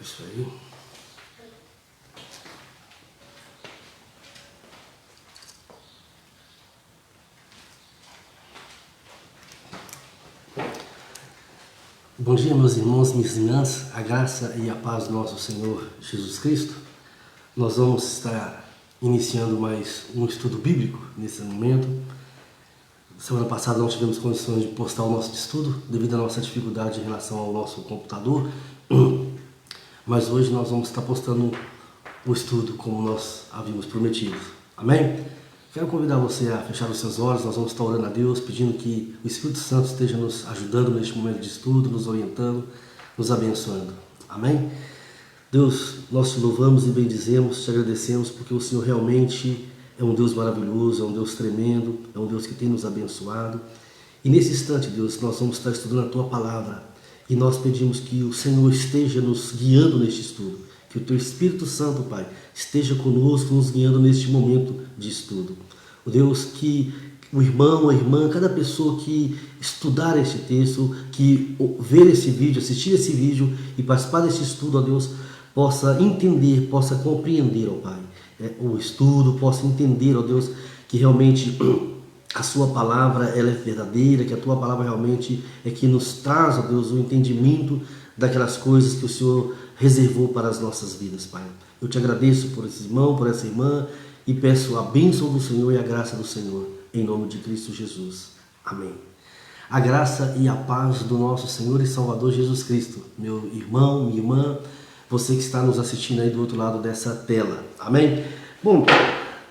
Isso aí. Bom dia, meus irmãos e minhas irmãs, a graça e a paz do nosso Senhor Jesus Cristo. Nós vamos estar iniciando mais um estudo bíblico nesse momento. Semana passada não tivemos condições de postar o nosso estudo devido à nossa dificuldade em relação ao nosso computador, mas hoje nós vamos estar postando o estudo como nós havíamos prometido. Amém? Quero convidar você a fechar os seus olhos. Nós vamos estar orando a Deus, pedindo que o Espírito Santo esteja nos ajudando neste momento de estudo, nos orientando, nos abençoando. Amém? Deus, nós te louvamos e bendizemos, te agradecemos, porque o Senhor realmente é um Deus maravilhoso, é um Deus tremendo, é um Deus que tem nos abençoado. E nesse instante, Deus, nós vamos estar estudando a Tua Palavra e nós pedimos que o Senhor esteja nos guiando neste estudo, que o Teu Espírito Santo, Pai, esteja conosco, nos guiando neste momento de estudo. O Deus, que o irmão, a irmã, cada pessoa que estudar este texto, que ver esse vídeo, assistir esse vídeo e participar desse estudo, ó Deus, possa entender, possa compreender, ó Pai, o estudo, possa entender, ó Deus, que realmente a Sua palavra ela é verdadeira, que a Tua palavra realmente é que nos traz, ó Deus, o entendimento daquelas coisas que o Senhor reservou para as nossas vidas, Pai. Eu te agradeço por esse irmão, por essa irmã e peço a bênção do Senhor e a graça do Senhor, em nome de Cristo Jesus. Amém. A graça e a paz do nosso Senhor e Salvador Jesus Cristo, meu irmão, minha irmã, você que está nos assistindo aí do outro lado dessa tela. Amém? Bom,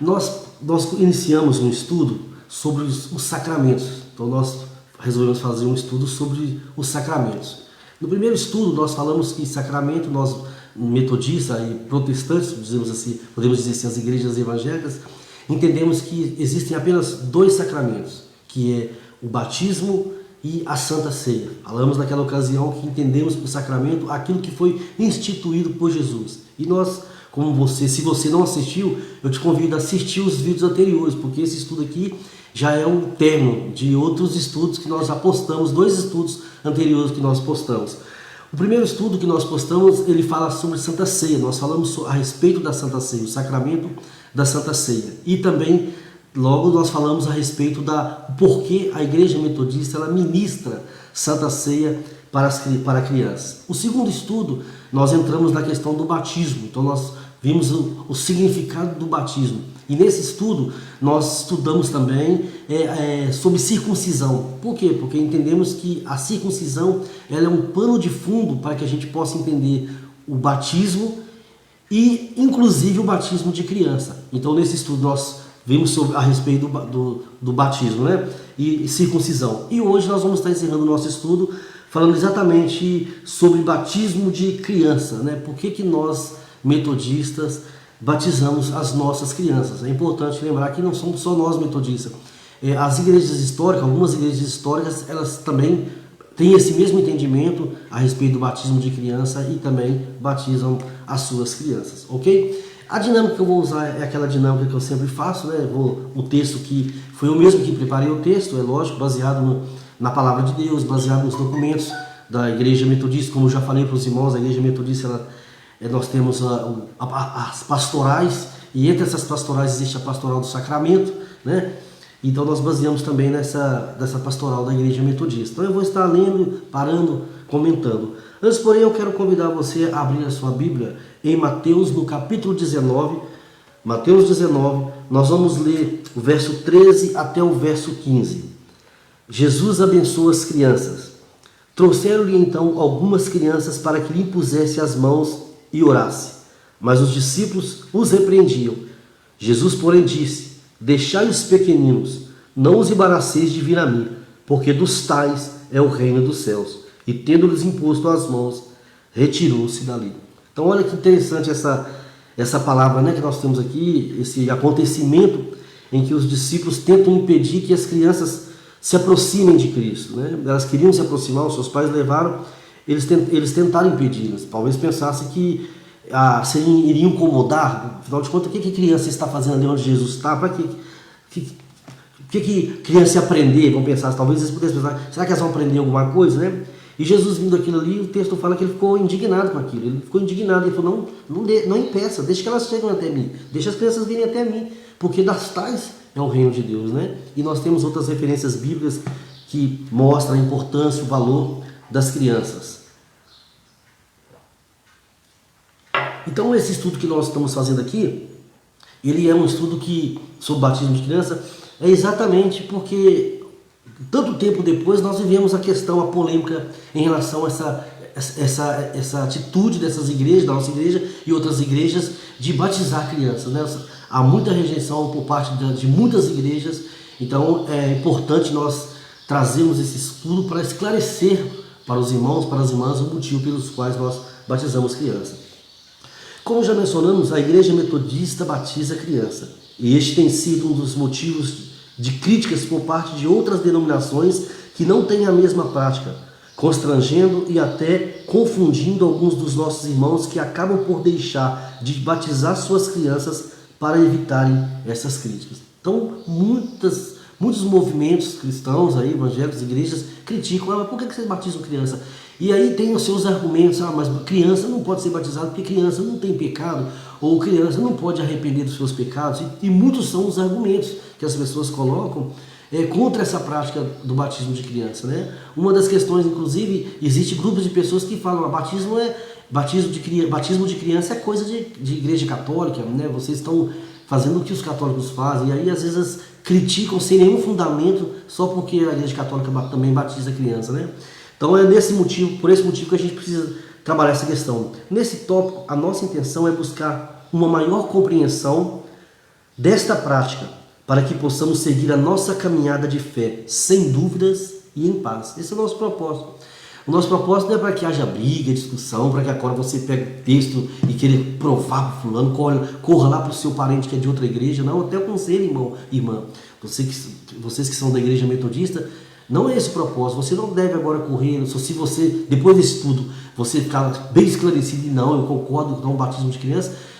nós iniciamos um estudo sobre os sacramentos. Então nós resolvemos fazer um estudo sobre os sacramentos. No primeiro estudo nós falamos que sacramento, nós metodistas e protestantes, dizemos assim, podemos dizer assim, as igrejas evangélicas, entendemos que existem apenas dois sacramentos, que é o batismo e a Santa Ceia. Falamos naquela ocasião que entendemos por sacramento aquilo que foi instituído por Jesus. E nós, como você, se você não assistiu, eu te convido a assistir os vídeos anteriores, porque esse estudo aqui já é um término de outros estudos que nós já postamos, dois estudos anteriores que nós postamos. O primeiro estudo que nós postamos, ele fala sobre Santa Ceia. Nós falamos a respeito da Santa Ceia, o sacramento da Santa Ceia. E também logo nós falamos a respeito da porquê a Igreja Metodista ela ministra Santa Ceia para crianças. O segundo estudo, nós entramos na questão do batismo. Então nós vimos o significado do batismo. E nesse estudo nós estudamos também sobre circuncisão. Por quê? Porque entendemos que a circuncisão ela é um pano de fundo para que a gente possa entender o batismo e inclusive o batismo de criança. Então nesse estudo nós vimos a respeito do batismo, né? E circuncisão. E hoje nós vamos estar encerrando o nosso estudo falando exatamente sobre batismo de criança, né? Por que nós, metodistas, batizamos as nossas crianças? É importante lembrar que não somos só nós metodistas. As igrejas históricas, algumas igrejas históricas, elas também têm esse mesmo entendimento a respeito do batismo de criança e também batizam as suas crianças, ok? A dinâmica que eu vou usar é aquela dinâmica que eu sempre faço, né? O texto que foi eu mesmo que preparei o texto, é lógico, baseado na palavra de Deus, baseado nos documentos da Igreja Metodista. Como eu já falei para os irmãos, a Igreja Metodista, nós temos as pastorais, e entre essas pastorais existe a pastoral do sacramento, né? Então nós baseamos também dessa pastoral da Igreja Metodista. Então eu vou estar lendo, parando, comentando. Antes, porém, eu quero convidar você a abrir a sua Bíblia em Mateus, no capítulo 19. Mateus 19, nós vamos ler o verso 13 até o verso 15. Jesus abençoa as crianças. Trouxeram-lhe então algumas crianças para que lhe impusesse as mãos e orasse. Mas os discípulos os repreendiam. Jesus, porém, disse: deixai os pequeninos, não os embaraceis de vir a mim, porque dos tais é o reino dos céus. E tendo-lhes imposto as mãos, retirou-se dali. Então olha que interessante essa palavra, né, que nós temos aqui, esse acontecimento em que os discípulos tentam impedir que as crianças se aproximem de Cristo, né? Elas queriam se aproximar, os seus pais levaram, eles tentaram impedi-las. Talvez pensassem que iriam incomodar. Afinal de contas, o que a criança está fazendo ali onde Jesus está? Para que criança ia aprender? Vão pensar, talvez eles pudessem pensar, será que elas vão aprender alguma coisa, né? E Jesus vindo aquilo ali, o texto fala que ele ficou indignado com aquilo. Ele ficou indignado, ele falou, não impeça, deixa que elas cheguem até mim, deixa as crianças virem até mim, porque das tais é o reino de Deus, né? E nós temos outras referências bíblicas que mostram a importância, o valor das crianças. Então esse estudo que nós estamos fazendo aqui, ele é um estudo sobre batismo de criança, é exatamente porque tanto tempo depois nós vivemos a questão, a polêmica em relação a essa atitude dessas igrejas, da nossa igreja e outras igrejas, de batizar crianças, né? Há muita rejeição por parte de muitas igrejas, então é importante nós trazermos esse estudo para esclarecer para os irmãos, para as irmãs, o motivo pelos quais nós batizamos criança. Como já mencionamos, a Igreja Metodista batiza criança, e este tem sido um dos motivos de críticas por parte de outras denominações que não têm a mesma prática, constrangendo e até confundindo alguns dos nossos irmãos que acabam por deixar de batizar suas crianças para evitarem essas críticas. Então, muitos movimentos cristãos, aí, evangélicos, igrejas, criticam, por que vocês batizam criança? E aí tem os seus argumentos, mas criança não pode ser batizada porque criança não tem pecado, ou criança não pode arrepender dos seus pecados, e muitos são os argumentos que as pessoas colocam contra essa prática do batismo de criança, né? Uma das questões, inclusive, existe grupos de pessoas que falam, batismo de criança é coisa de igreja católica, né? Vocês estão fazendo o que os católicos fazem, e aí às vezes criticam sem nenhum fundamento, só porque a igreja católica também batiza a criança, né? Então por esse motivo que a gente precisa trabalhar essa questão. Nesse tópico, a nossa intenção é buscar uma maior compreensão desta prática, para que possamos seguir a nossa caminhada de fé, sem dúvidas e em paz. Esse é o nosso propósito. O nosso propósito não é para que haja briga, discussão, para que agora você pegue o texto e querer provar para fulano, corra lá para o seu parente que é de outra igreja. Não, até aconselho, irmão, irmã. Vocês que são da igreja metodista, não é esse o propósito. Você não deve agora correr, se você, depois desse estudo, você ficar bem esclarecido e não, eu concordo com o batismo de criança,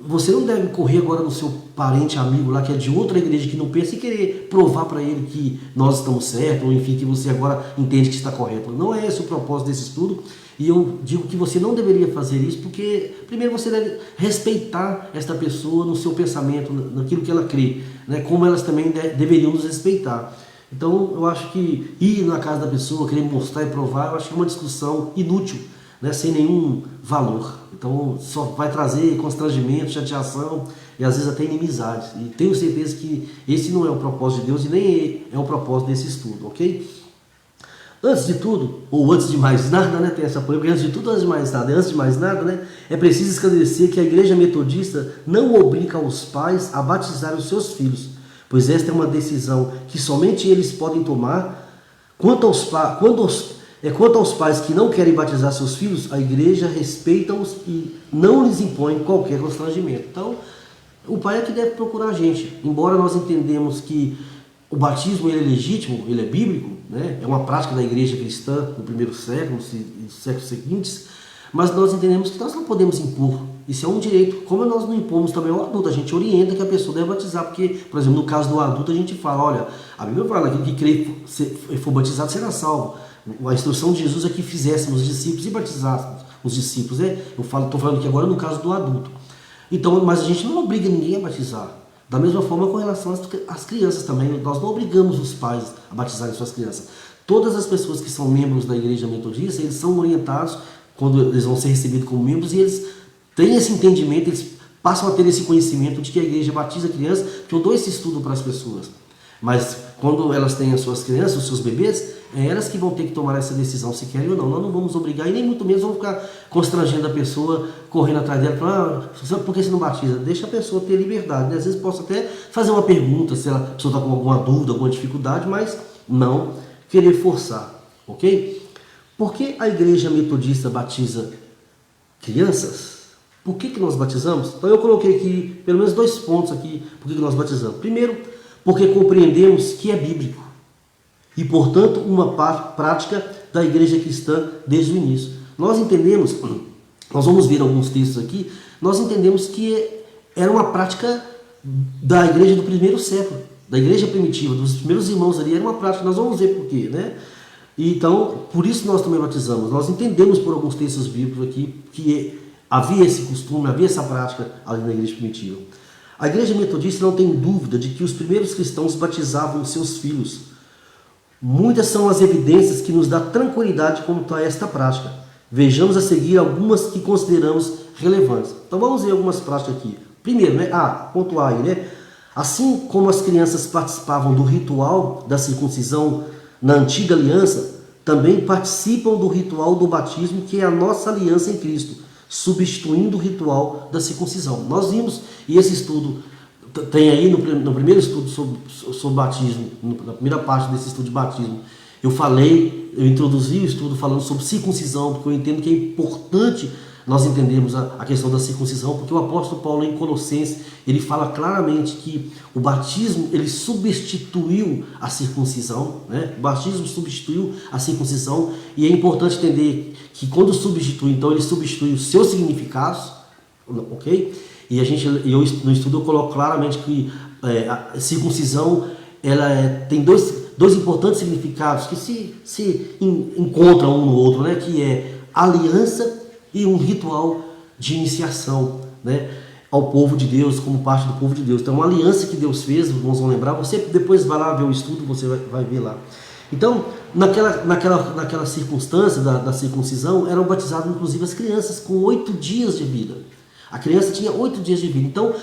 você não deve correr agora no seu parente, amigo lá que é de outra igreja que não pensa e querer provar para ele que nós estamos certos, ou enfim, que você agora entende que está correto. Não é esse o propósito desse estudo, e eu digo que você não deveria fazer isso, porque primeiro você deve respeitar esta pessoa no seu pensamento, naquilo que ela crê, né? Como elas também deveriam nos respeitar. Então eu acho que ir na casa da pessoa, querer mostrar e provar, eu acho que é uma discussão inútil, né? Sem nenhum valor. Então só vai trazer constrangimento, chateação e às vezes até inimizades. E tenho certeza que esse não é o propósito de Deus e nem é o propósito desse estudo, ok? Antes de tudo, ou antes de mais nada, né? Tem essa polêmica, antes de mais nada, né? É preciso esclarecer que a igreja metodista não obriga os pais a batizar os seus filhos, pois esta é uma decisão que somente eles podem tomar. Quanto aos pais que não querem batizar seus filhos, a igreja respeita-os e não lhes impõe qualquer constrangimento. Então, o pai é que deve procurar a gente. Embora nós entendemos que o batismo ele é legítimo, ele é bíblico, né? É uma prática da igreja cristã no primeiro século e nos séculos seguintes, mas nós entendemos que nós não podemos impor. Isso é um direito. Como nós não impomos também ao adulto, a gente orienta que a pessoa deve batizar, porque, por exemplo, no caso do adulto, a gente fala, olha, a Bíblia fala que aquele que crê e for batizado será salvo. A instrução de Jesus é que fizéssemos os discípulos e batizássemos os discípulos. Estou falando aqui agora no caso do adulto. Então, mas a gente não obriga ninguém a batizar. Da mesma forma com relação às crianças também, nós não obrigamos os pais a batizarem suas crianças. Todas as pessoas que são membros da igreja metodista, eles são orientados quando eles vão ser recebidos como membros e eles têm esse entendimento, eles passam a ter esse conhecimento de que a igreja batiza crianças, que eu dou esse estudo para as pessoas. Mas quando elas têm as suas crianças, os seus bebês, é elas que vão ter que tomar essa decisão se querem ou não. Nós não vamos obrigar e nem muito menos vamos ficar constrangendo a pessoa, correndo atrás dela, falando, por que você não batiza? Deixa a pessoa ter liberdade, né? Às vezes posso até fazer uma pergunta se a pessoa está com alguma dúvida, alguma dificuldade, mas não querer forçar, ok? Por que a igreja metodista batiza crianças? Por que nós batizamos? Então eu coloquei aqui pelo menos 2 pontos aqui por que nós batizamos. Primeiro, porque compreendemos que é bíblico e, portanto, uma prática da igreja cristã desde o início. Nós entendemos, nós vamos ver alguns textos aqui, nós entendemos que era uma prática da igreja do primeiro século, da igreja primitiva, dos primeiros irmãos ali, era uma prática, nós vamos ver por quê, né? Então, por isso nós também batizamos. Nós entendemos por alguns textos bíblicos aqui que havia esse costume, havia essa prática ali na igreja primitiva. A igreja metodista não tem dúvida de que os primeiros cristãos batizavam seus filhos. Muitas são as evidências que nos dão tranquilidade quanto a esta prática. Vejamos a seguir algumas que consideramos relevantes. Então vamos ver algumas práticas aqui. Primeiro, ponto A aí, assim como as crianças participavam do ritual da circuncisão na antiga aliança, também participam do ritual do batismo, que é a nossa aliança em Cristo, substituindo o ritual da circuncisão. Nós vimos, e esse estudo tem aí no primeiro estudo sobre batismo, na primeira parte desse estudo de batismo, eu introduzi o estudo falando sobre circuncisão, porque eu entendo que é importante nós entendermos a questão da circuncisão, porque o apóstolo Paulo em Colossenses, ele fala claramente que o batismo, ele substituiu a circuncisão, O batismo substituiu a circuncisão, e é importante entender que quando substitui, então ele substitui os seus significados, ok? E no estudo eu coloco claramente que a circuncisão tem dois importantes significados que se encontram um no outro, que é aliança e um ritual de iniciação, ao povo de Deus, como parte do povo de Deus. Então, uma aliança que Deus fez, irmãos vão lembrar, você depois vai lá ver o estudo, você vai ver lá. Então, naquela circunstância da circuncisão, eram batizadas inclusive as crianças com 8 dias de vida. A criança tinha 8 dias de vida. Então,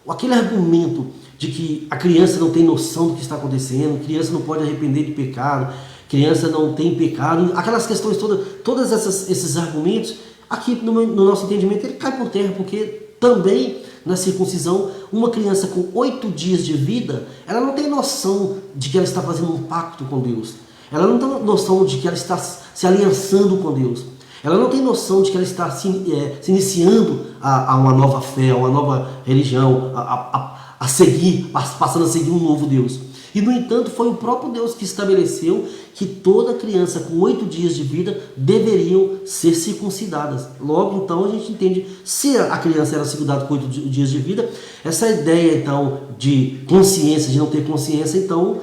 aquele argumento de que a criança não tem noção do que está acontecendo, criança não pode arrepender de pecado, criança não tem pecado, aquelas questões todos esses argumentos, aqui no nosso entendimento, ele cai por terra, porque também na circuncisão, uma criança com 8 dias de vida, ela não tem noção de que ela está fazendo um pacto com Deus. Ela não tem noção de que ela está se aliançando com Deus. Ela não tem noção de que ela está se iniciando a uma nova fé, a uma nova religião, passando a seguir um novo Deus. E, no entanto, foi o próprio Deus que estabeleceu que toda criança com 8 dias de vida deveriam ser circuncidadas. Logo, então, a gente entende, se a criança era circuncidada com 8 dias de vida, essa ideia, então, de consciência, de não ter consciência, então,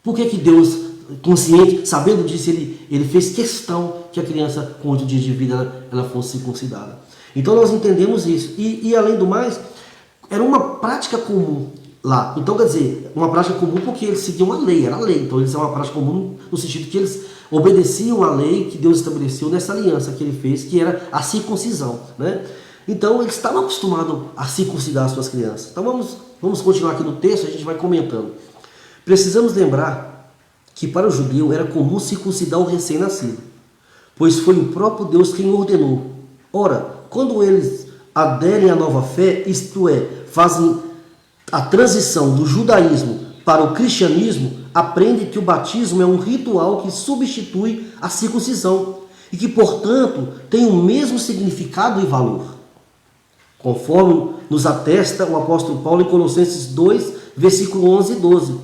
por que Deus, consciente, sabendo disso, ele fez questão que a criança com 8 dias de vida ela fosse circuncidada? Então, nós entendemos isso. E além do mais, era uma prática comum lá. Então, quer dizer, uma prática comum porque eles seguiam a lei, era a lei. Então, eles são uma prática comum no sentido que eles obedeciam a lei que Deus estabeleceu nessa aliança que ele fez, que era a circuncisão, Então, eles estavam acostumados a circuncidar as suas crianças. Então, vamos continuar aqui no texto, a gente vai comentando. Precisamos lembrar que para o judeu era comum circuncidar o recém-nascido, pois foi o próprio Deus quem ordenou. Ora, quando eles aderem à nova fé, isto é, fazem a transição do judaísmo para o cristianismo, aprende que o batismo é um ritual que substitui a circuncisão e que, portanto, tem o mesmo significado e valor, conforme nos atesta o apóstolo Paulo em Colossenses 2, versículo 11 e 12.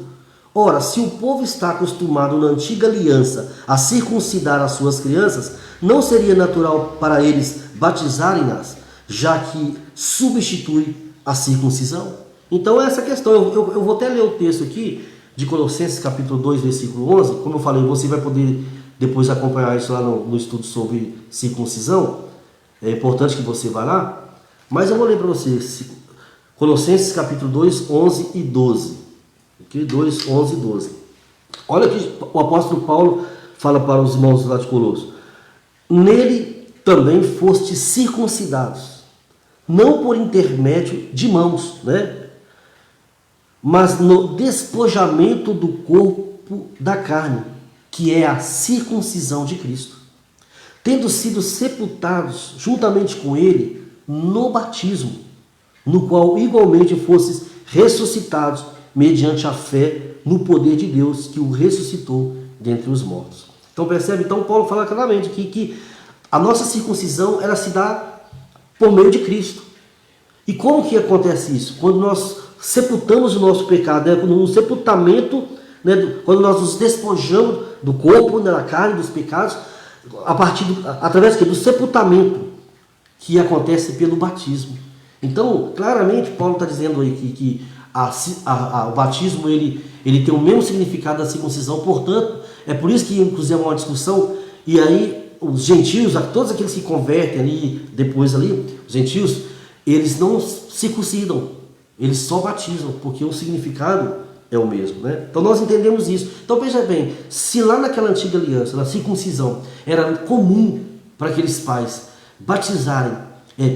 Ora, se o povo está acostumado na antiga aliança a circuncidar as suas crianças, não seria natural para eles batizarem-nas, já que substitui a circuncisão? Então, essa questão, eu vou até ler o texto aqui, de Colossenses capítulo 2, versículo 11, como eu falei, você vai poder depois acompanhar isso lá no estudo sobre circuncisão, é importante que você vá lá, mas eu vou ler para você, Colossenses capítulo 2, 11 e 12, okay? 2, 11 e 12. Olha que o apóstolo Paulo fala para os irmãos lá de Colosso: nele também fostes circuncidados, não por intermédio de mãos, mas no despojamento do corpo da carne, que é a circuncisão de Cristo, tendo sido sepultados juntamente com ele no batismo, no qual igualmente fostes ressuscitados mediante a fé no poder de Deus que o ressuscitou dentre os mortos. Então percebe? Então Paulo fala claramente que a nossa circuncisão ela se dá por meio de Cristo. E como que acontece isso? Quando nós sepultamos o nosso pecado, no sepultamento, quando nós nos despojamos do corpo, da carne, dos pecados, através do sepultamento que acontece pelo batismo. Então, claramente, Paulo está dizendo aí que o batismo ele tem o mesmo significado da circuncisão, portanto, é por isso que inclusive é uma discussão, e aí os gentios, todos aqueles que convertem ali, depois ali, os gentios, eles não circuncidam, eles só batizam, porque o significado é o mesmo, né? Então nós entendemos isso. Então veja bem, se lá naquela antiga aliança, na circuncisão, era comum para aqueles pais batizarem,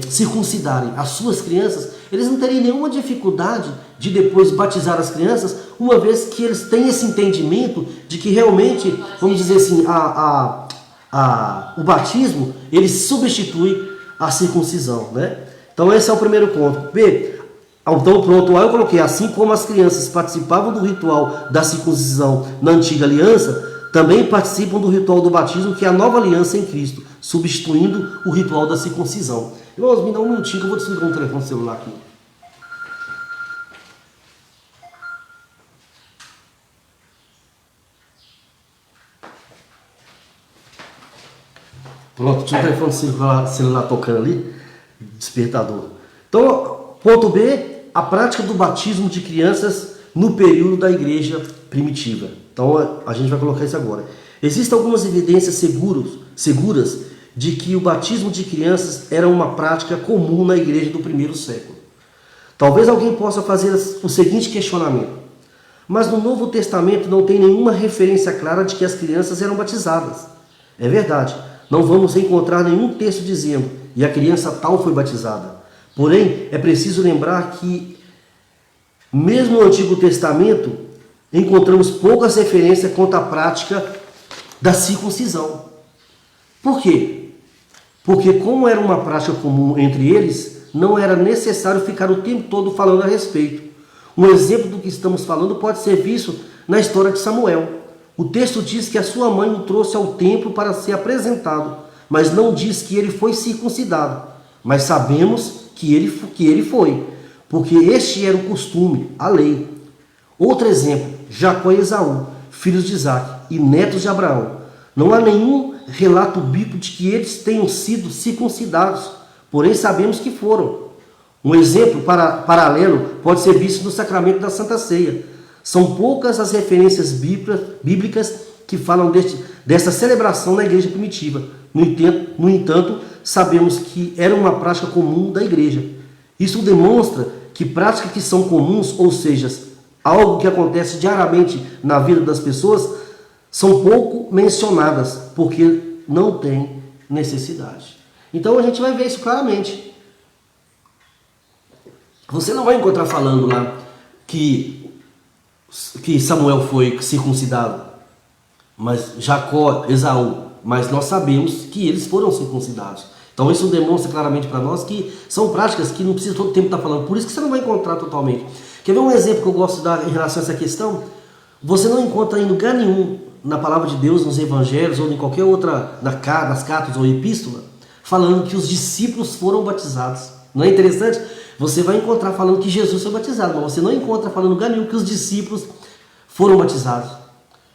circuncidarem as suas crianças, eles não teriam nenhuma dificuldade de depois batizar as crianças, uma vez que eles têm esse entendimento de que realmente, vamos dizer assim, o batismo, ele substitui a circuncisão, né? Então esse é o primeiro ponto. B, então pronto, aí eu coloquei, assim como as crianças participavam do ritual da circuncisão na antiga aliança, também participam do ritual do batismo, que é a nova aliança em Cristo, substituindo o ritual da circuncisão. Irmãos, me dá um minutinho que eu vou desligar o telefone celular aqui. Pronto, tinha o telefone celular tocando ali, despertador. Então, ponto B, a prática do batismo de crianças no período da igreja primitiva. Então, a gente vai colocar isso agora. Existem algumas evidências seguras de que o batismo de crianças era uma prática comum na igreja do primeiro século. Talvez alguém possa fazer o seguinte questionamento: mas no Novo Testamento não tem nenhuma referência clara de que as crianças eram batizadas. É verdade, não vamos encontrar nenhum texto dizendo, e a criança tal foi batizada. Porém, é preciso lembrar que, mesmo no Antigo Testamento, encontramos poucas referências quanto à prática da circuncisão. Por quê? Porque como era uma prática comum entre eles, não era necessário ficar o tempo todo falando a respeito. Um exemplo do que estamos falando pode ser visto na história de Samuel. O texto diz que a sua mãe o trouxe ao templo para ser apresentado, mas não diz que ele foi circuncidado. Mas sabemos que ele foi, porque este era o costume, a lei. Outro exemplo, Jacó e Esaú, filhos de Isaac e netos de Abraão. Não há nenhum relato bíblico de que eles tenham sido circuncidados, porém sabemos que foram. Um exemplo paralelo pode ser visto no sacramento da Santa Ceia. São poucas as referências bíblicas que falam dessa celebração na igreja primitiva. No entanto, sabemos que era uma prática comum da igreja. Isso demonstra que práticas que são comuns, ou seja, algo que acontece diariamente na vida das pessoas, são pouco mencionadas, porque não tem necessidade. Então a gente vai ver isso claramente. Você não vai encontrar falando lá que Samuel foi circuncidado, mas Jacó, Esaú, mas nós sabemos que eles foram circuncidados. Então isso demonstra claramente para nós que são práticas que não precisa todo tempo estar falando. Por isso que você não vai encontrar totalmente. Quer ver um exemplo que eu gosto de dar em relação a essa questão? Você não encontra em lugar nenhum na palavra de Deus, nos evangelhos ou em qualquer outra, nas cartas ou epístola, falando que os discípulos foram batizados. Não é interessante? Você vai encontrar falando que Jesus foi batizado, mas você não encontra falando em lugar nenhum que os discípulos foram batizados.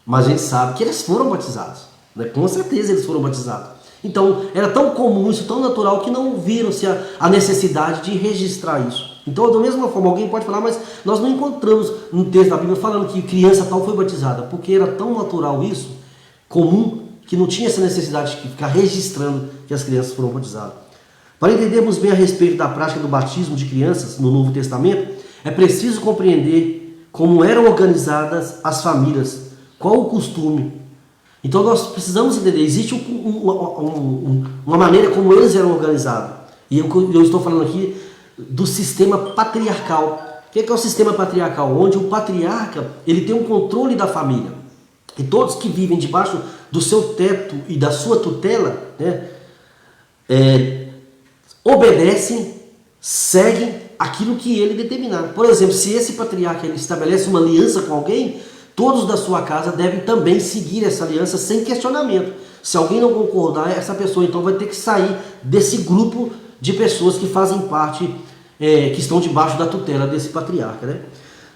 Mas a gente sabe que eles foram batizados, né? Com certeza eles foram batizados. Então era tão comum isso, tão natural, que não viram-se a necessidade de registrar isso. Então, da mesma forma, alguém pode falar, mas nós não encontramos no texto da Bíblia falando que criança tal foi batizada, porque era tão natural isso, comum, que não tinha essa necessidade de ficar registrando que as crianças foram batizadas. Para entendermos bem a respeito da prática do batismo de crianças no Novo Testamento, é preciso compreender como eram organizadas as famílias, qual o costume. Então nós precisamos entender, existe uma maneira como eles eram organizados. E eu estou falando aqui do sistema patriarcal. O que é o sistema patriarcal? Onde o patriarca ele tem um controle da família. E todos que vivem debaixo do seu teto e da sua tutela, né, obedecem, seguem aquilo que ele determinar. Por exemplo, se esse patriarca ele estabelece uma aliança com alguém, todos da sua casa devem também seguir essa aliança sem questionamento. Se alguém não concordar, essa pessoa então vai ter que sair desse grupo de pessoas que fazem parte, que estão debaixo da tutela desse patriarca, né?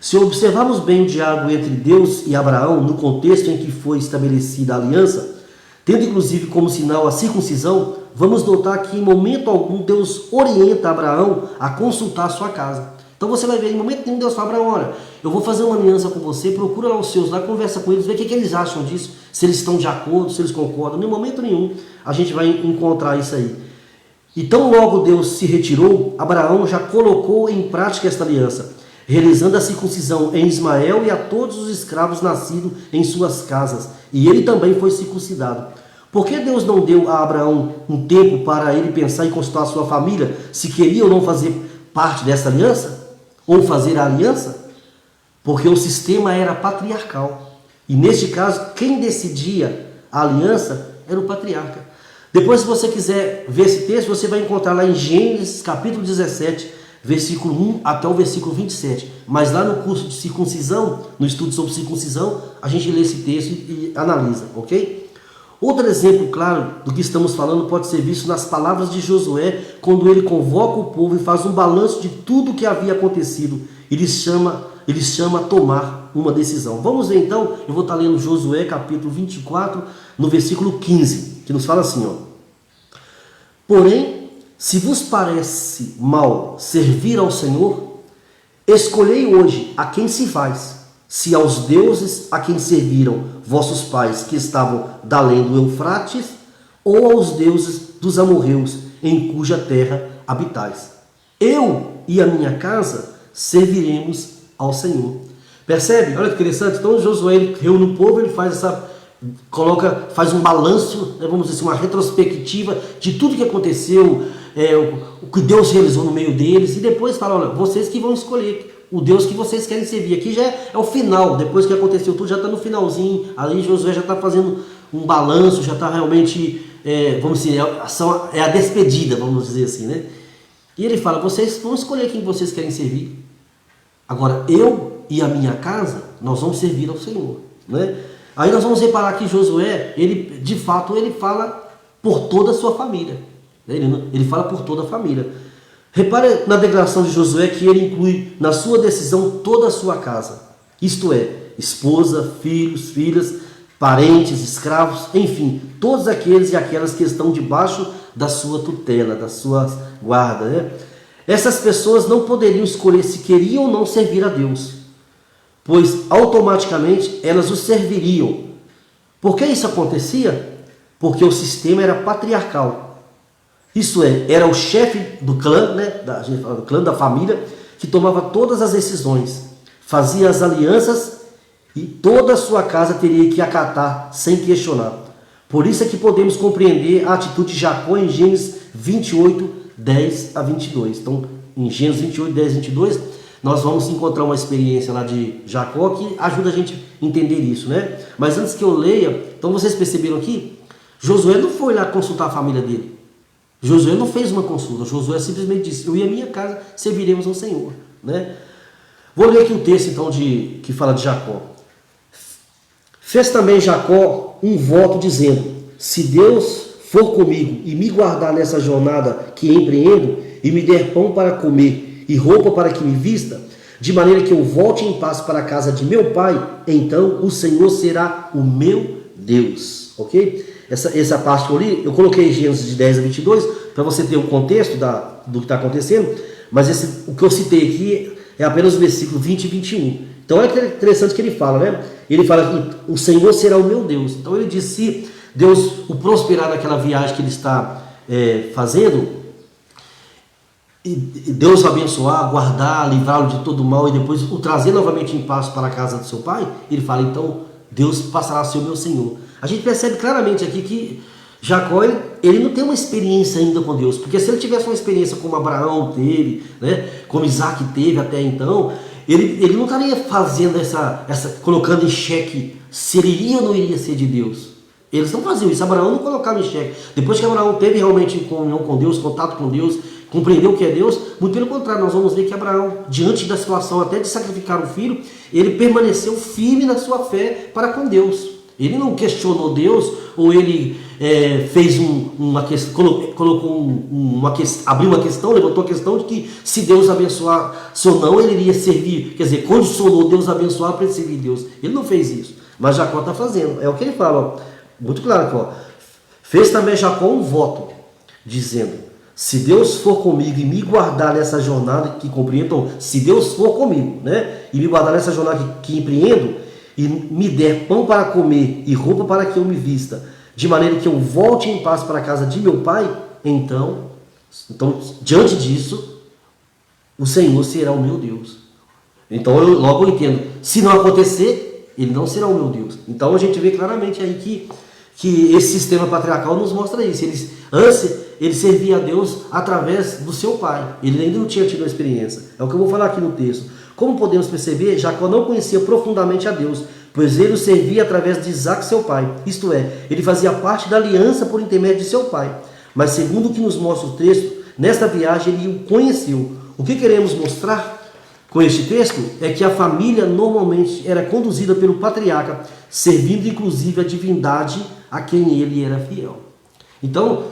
Se observarmos bem o diálogo entre Deus e Abraão no contexto em que foi estabelecida a aliança, tendo inclusive como sinal a circuncisão, vamos notar que em momento algum Deus orienta Abraão a consultar a sua casa. Então você vai ver, em momento nenhum Deus fala, Abraão, olha, eu vou fazer uma aliança com você, procura lá os seus lá, conversa com eles, vê o que eles acham disso, se eles estão de acordo, se eles concordam. Em momento nenhum a gente vai encontrar isso aí. E tão logo Deus se retirou, Abraão já colocou em prática esta aliança, realizando a circuncisão em Ismael e a todos os escravos nascidos em suas casas. E ele também foi circuncidado. Por que Deus não deu a Abraão um tempo para ele pensar em constituir a sua família, se queria ou não fazer parte dessa aliança? Ou fazer a aliança? Porque o sistema era patriarcal. E neste caso, quem decidia a aliança era o patriarca. Depois, se você quiser ver esse texto, você vai encontrar lá em Gênesis capítulo 17, versículo 1 até o versículo 27. Mas lá no curso de circuncisão, no estudo sobre circuncisão, a gente lê esse texto e analisa, ok? Outro exemplo claro do que estamos falando pode ser visto nas palavras de Josué, quando ele convoca o povo e faz um balanço de tudo o que havia acontecido. Ele chama a tomar uma decisão. Vamos ver então, eu vou estar lendo Josué capítulo 24, no versículo 15, que nos fala assim, ó. Porém, se vos parece mal servir ao Senhor, escolhei hoje a quem se faz, se aos deuses a quem serviram vossos pais que estavam da além do Eufrates, ou aos deuses dos amorreus em cuja terra habitais. Eu e a minha casa serviremos ao Senhor. Percebe? Olha que interessante. Então Josué ele reúne o povo, ele faz faz um balanço, vamos dizer assim, uma retrospectiva de tudo que aconteceu, o que Deus realizou no meio deles, e depois fala, olha, vocês que vão escolher o Deus que vocês querem servir. Aqui já é o final, depois que aconteceu tudo, já está no finalzinho, ali Josué já está fazendo um balanço, já está realmente, vamos dizer, é a despedida, vamos dizer assim, né? E ele fala, vocês vão escolher quem vocês querem servir. Agora, eu e a minha casa, nós vamos servir ao Senhor, né? Aí nós vamos reparar que Josué, ele, de fato, ele fala por toda a sua família. Ele fala por toda a família. Repare na declaração de Josué que ele inclui na sua decisão toda a sua casa. Isto é, esposa, filhos, filhas, parentes, escravos, enfim, todos aqueles e aquelas que estão debaixo da sua tutela, da sua guarda, né? Essas pessoas não poderiam escolher se queriam ou não servir a Deus, pois automaticamente elas o serviriam. Por que isso acontecia? Porque o sistema era patriarcal. Isso é, era o chefe do clã, né, do clã da família, que tomava todas as decisões, fazia as alianças e toda a sua casa teria que acatar sem questionar. Por isso é que podemos compreender a atitude de Jacó em Gênesis 28, 10 a 22. Então, em Gênesis 28, 10 a 22, nós vamos encontrar uma experiência lá de Jacó que ajuda a gente a entender isso, né? Mas antes que eu leia, então vocês perceberam aqui? Josué não foi lá consultar a família dele. Josué não fez uma consulta. Josué simplesmente disse, eu e a minha casa serviremos ao Senhor, né? Vou ler aqui o texto então que fala de Jacó. Fez também Jacó um voto dizendo, se Deus for comigo e me guardar nessa jornada que empreendo e me der pão para comer e roupa para que me vista, de maneira que eu volte em paz para a casa de meu pai, então o Senhor será o meu Deus. Ok? Essa parte que eu li, eu coloquei Gênesis de 10 a 22 para você ter um contexto do que está acontecendo, mas o que eu citei aqui é apenas o versículo 20 e 21. Então é interessante que ele fala, né? Ele fala que o Senhor será o meu Deus. Então ele diz, se Deus o prosperar naquela viagem que ele está fazendo, e Deus o abençoar, guardar, livrá-lo de todo mal e depois o trazer novamente em paz para a casa do seu pai, ele fala, então Deus passará a ser o meu Senhor. A gente percebe claramente aqui que Jacó, ele não tem uma experiência ainda com Deus, porque se ele tivesse uma experiência como Abraão teve, né, como Isaac teve até então, ele não estaria fazendo colocando em xeque se ele iria ou não iria ser de Deus. Eles não faziam isso, Abraão não colocava em xeque. Depois que Abraão teve realmente comunhão com Deus, contato com Deus, compreendeu o que é Deus, muito pelo contrário, nós vamos ver que Abraão, diante da situação até de sacrificar o filho, ele permaneceu firme na sua fé para com Deus. Ele não questionou Deus, ou ele fez abriu uma questão, levantou a questão de que se Deus abençoasse ou não, ele iria servir, quer dizer, condicionou Deus a abençoar para ele servir Deus. Ele não fez isso, mas Jacó está fazendo, é o que ele fala, ó, muito claro aqui, ó. Fez também Jacó um voto, dizendo, Se Deus for comigo e me guardar nessa jornada que compreendo, então, se Deus for comigo, né, e me guardar nessa jornada que empreendo, e me der pão para comer e roupa para que eu me vista, de maneira que eu volte em paz para a casa de meu pai, então, diante disso, o Senhor será o meu Deus. Então, logo eu entendo, se não acontecer, ele não será o meu Deus. Então, a gente vê claramente aí que esse sistema patriarcal nos mostra isso. Antes, ele servia a Deus através do seu pai. Ele ainda não tinha tido a experiência. É o que eu vou falar aqui no texto. Como podemos perceber, Jacó não conhecia profundamente a Deus, pois ele o servia através de Isaac, seu pai. Isto é, ele fazia parte da aliança por intermédio de seu pai. Mas segundo o que nos mostra o texto, nesta viagem ele o conheceu. O que queremos mostrar com este texto é que a família normalmente era conduzida pelo patriarca, servindo inclusive a divindade a quem ele era fiel. Então,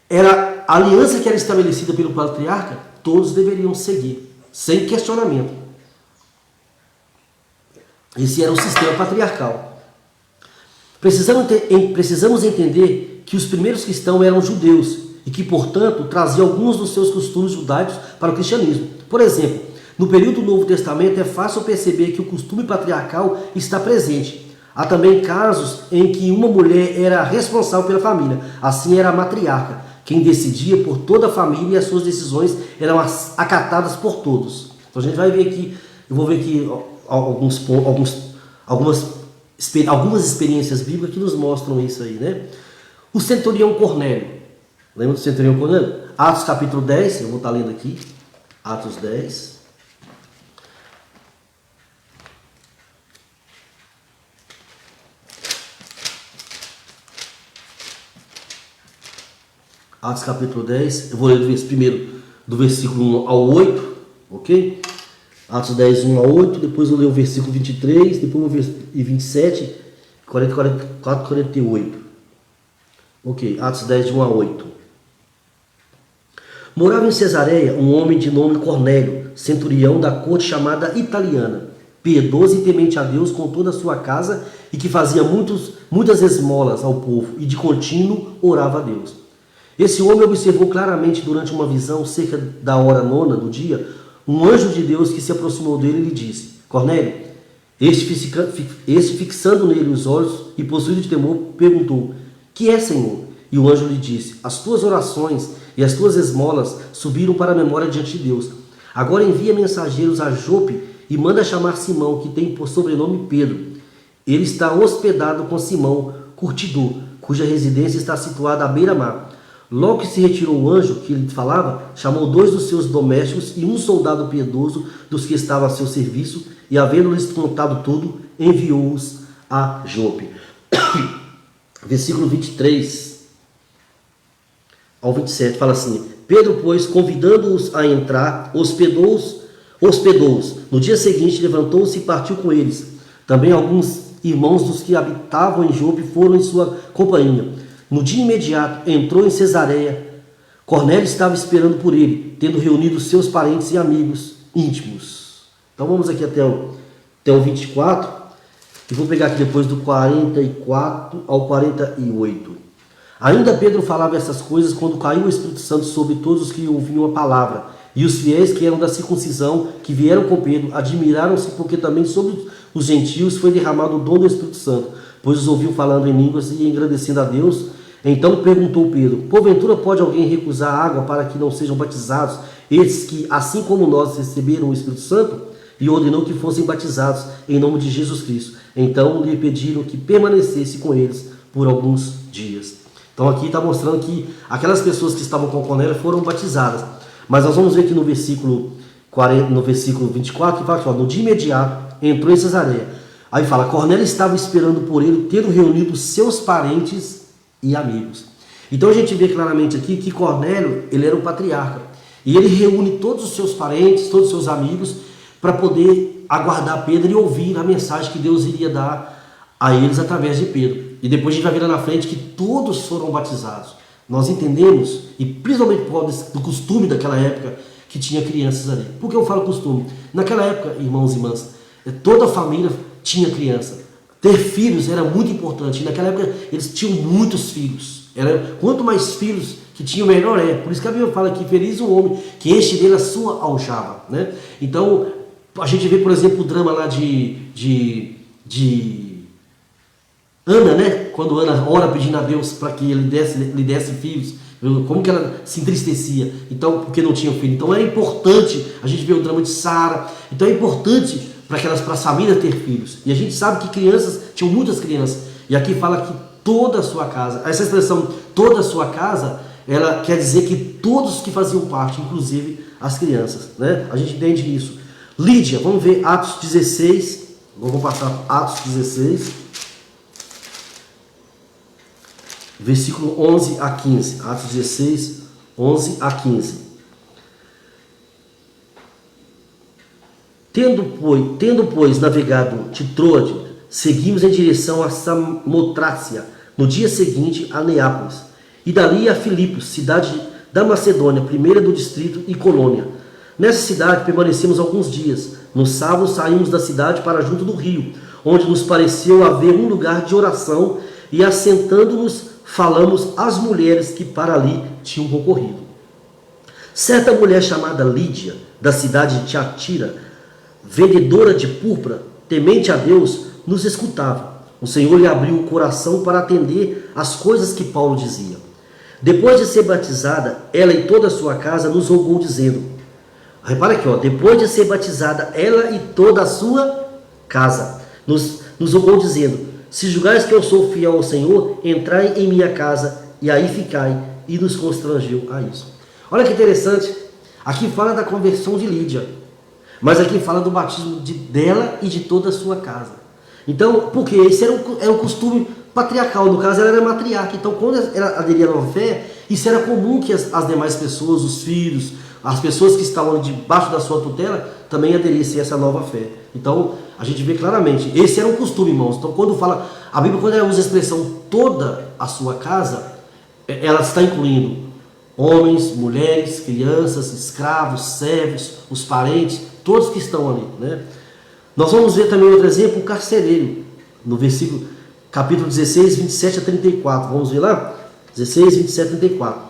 era a aliança que era estabelecida pelo patriarca, todos deveriam seguir, sem questionamento. Esse era o sistema patriarcal. Precisamos entender que os primeiros cristãos eram judeus e que, portanto, traziam alguns dos seus costumes judaicos para o cristianismo. Por exemplo, no período do Novo Testamento é fácil perceber que o costume patriarcal está presente. Há também casos em que uma mulher era responsável pela família, assim era a matriarca, quem decidia por toda a família e as suas decisões eram acatadas por todos. Então a gente vai ver aqui, eu vou ver aqui algumas experiências bíblicas que nos mostram isso aí, né? O centurião Cornélio, lembra do centurião Cornélio? Atos capítulo 10, eu vou estar lendo aqui, Atos 10. Atos capítulo 10, eu vou ler primeiro do versículo 1 ao 8, ok? Atos 10, 1 a 8, depois eu leio o versículo 23, depois o versículo 27, 44, 48. Ok, Atos 10, de 1 a 8. Morava em Cesareia um homem de nome Cornélio, centurião da corte chamada Italiana, piedoso e temente a Deus com toda a sua casa e que fazia muitas esmolas ao povo e de contínuo orava a Deus. Esse homem observou claramente durante uma visão cerca da hora 9 do dia, um anjo de Deus que se aproximou dele e lhe disse: Cornélio. Este fixando nele os olhos e possuído de temor, perguntou: Que é, Senhor? E o anjo lhe disse: As tuas orações e as tuas esmolas subiram para a memória diante de Deus. Agora envia mensageiros a Jope e manda chamar Simão, que tem por sobrenome Pedro. Ele está hospedado com Simão, curtidor, cuja residência está situada à beira-mar. Logo que se retirou o anjo que lhe falava, chamou 2 dos seus domésticos e um soldado piedoso dos que estavam a seu serviço, e havendo-lhes contado tudo, enviou-os a Jope. Versículo 23 ao 27 fala assim: Pedro, pois, convidando-os a entrar, hospedou-os. No dia seguinte levantou-se e partiu com eles. Também alguns irmãos dos que habitavam em Jope foram em sua companhia. No dia imediato entrou em Cesareia. Cornélio estava esperando por ele, tendo reunido seus parentes e amigos íntimos. Então vamos aqui até o 24, e vou pegar aqui depois do 44 ao 48. Ainda Pedro falava essas coisas quando caiu o Espírito Santo sobre todos os que ouviam a palavra. E os fiéis que eram da circuncisão, que vieram com Pedro, admiraram-se porque também sobre os gentios foi derramado o dom do Espírito Santo, pois os ouviam falando em línguas e engrandecendo a Deus. Então perguntou Pedro: Porventura pode alguém recusar água para que não sejam batizados, esses que, assim como nós, receberam o Espírito Santo? E ordenou que fossem batizados em nome de Jesus Cristo. Então lhe pediram que permanecesse com eles por alguns dias. Então aqui está mostrando que aquelas pessoas que estavam com Cornélio foram batizadas. Mas nós vamos ver aqui no versículo 24, que fala que no dia imediato entrou em Cesareia. Aí fala: Cornélio estava esperando por ele, tendo reunido seus parentes e amigos. Então a gente vê claramente aqui que Cornélio, ele era um patriarca. E ele reúne todos os seus parentes, todos os seus amigos, para poder aguardar Pedro e ouvir a mensagem que Deus iria dar a eles através de Pedro. E depois a gente vai ver lá na frente que todos foram batizados. Nós entendemos, e principalmente por causa do costume daquela época, que tinha crianças ali. Por que eu falo costume? Naquela época, irmãos e irmãs, toda a família tinha criança. Ter filhos era muito importante. Naquela época eles tinham muitos filhos. Quanto mais filhos que tinha o melhor por isso que a Bíblia fala que feliz o homem que enche dele a sua aljava, né? Então, a gente vê, por exemplo, o drama lá de Ana, né? Quando Ana ora pedindo a Deus para que lhe desse filhos, como que ela se entristecia, então, porque não tinha filho. Então, é importante a gente ver o drama de Sara. Então, é importante para as famílias ter filhos. E a gente sabe que crianças, tinham muitas crianças. E aqui fala que toda a sua casa, essa expressão toda a sua casa, ela quer dizer que todos que faziam parte, inclusive as crianças, né? A gente entende isso. Lídia, vamos ver Atos 16, vamos passar Atos 16, versículo 11 a 15, Atos 16, 11 a 15. Tendo, pois, navegado de Troade, seguimos em direção a Samotrácia, no dia seguinte a Neápolis, e dali a Filipos, cidade da Macedônia, primeira do distrito e colônia. Nessa cidade permanecemos alguns dias. No sábado saímos da cidade para junto do rio, onde nos pareceu haver um lugar de oração, e assentando-nos, falamos às mulheres que para ali tinham concorrido. Certa mulher chamada Lídia, da cidade de Tiatira, vendedora de púrpura, temente a Deus, nos escutava. O Senhor lhe abriu o coração para atender às coisas que Paulo dizia. Depois de ser batizada, ela e toda a sua casa nos rogou, dizendo, repara aqui, depois de ser batizada, ela e toda a sua casa nos rogou, dizendo, se julgares que eu sou fiel ao Senhor, entrai em minha casa e aí ficai, e nos constrangeu a isso. Olha que interessante, aqui fala da conversão de Lídia, mas aqui fala do batismo dela e de toda a sua casa. Então, porque esse era um costume patriarcal, no caso ela era matriarca, então quando ela aderia à nova fé, isso era comum que as demais pessoas, os filhos, as pessoas que estavam debaixo da sua tutela, também aderissem a essa nova fé. Então, a gente vê claramente, esse era um costume, irmãos. Então, quando fala, a Bíblia, quando ela usa a expressão toda a sua casa, ela está incluindo homens, mulheres, crianças, escravos, servos, os parentes, todos que estão ali, né? Nós vamos ver também outro exemplo, o carcereiro, no versículo, capítulo 16, 27 a 34. Vamos ver lá? 16, 27 a 34.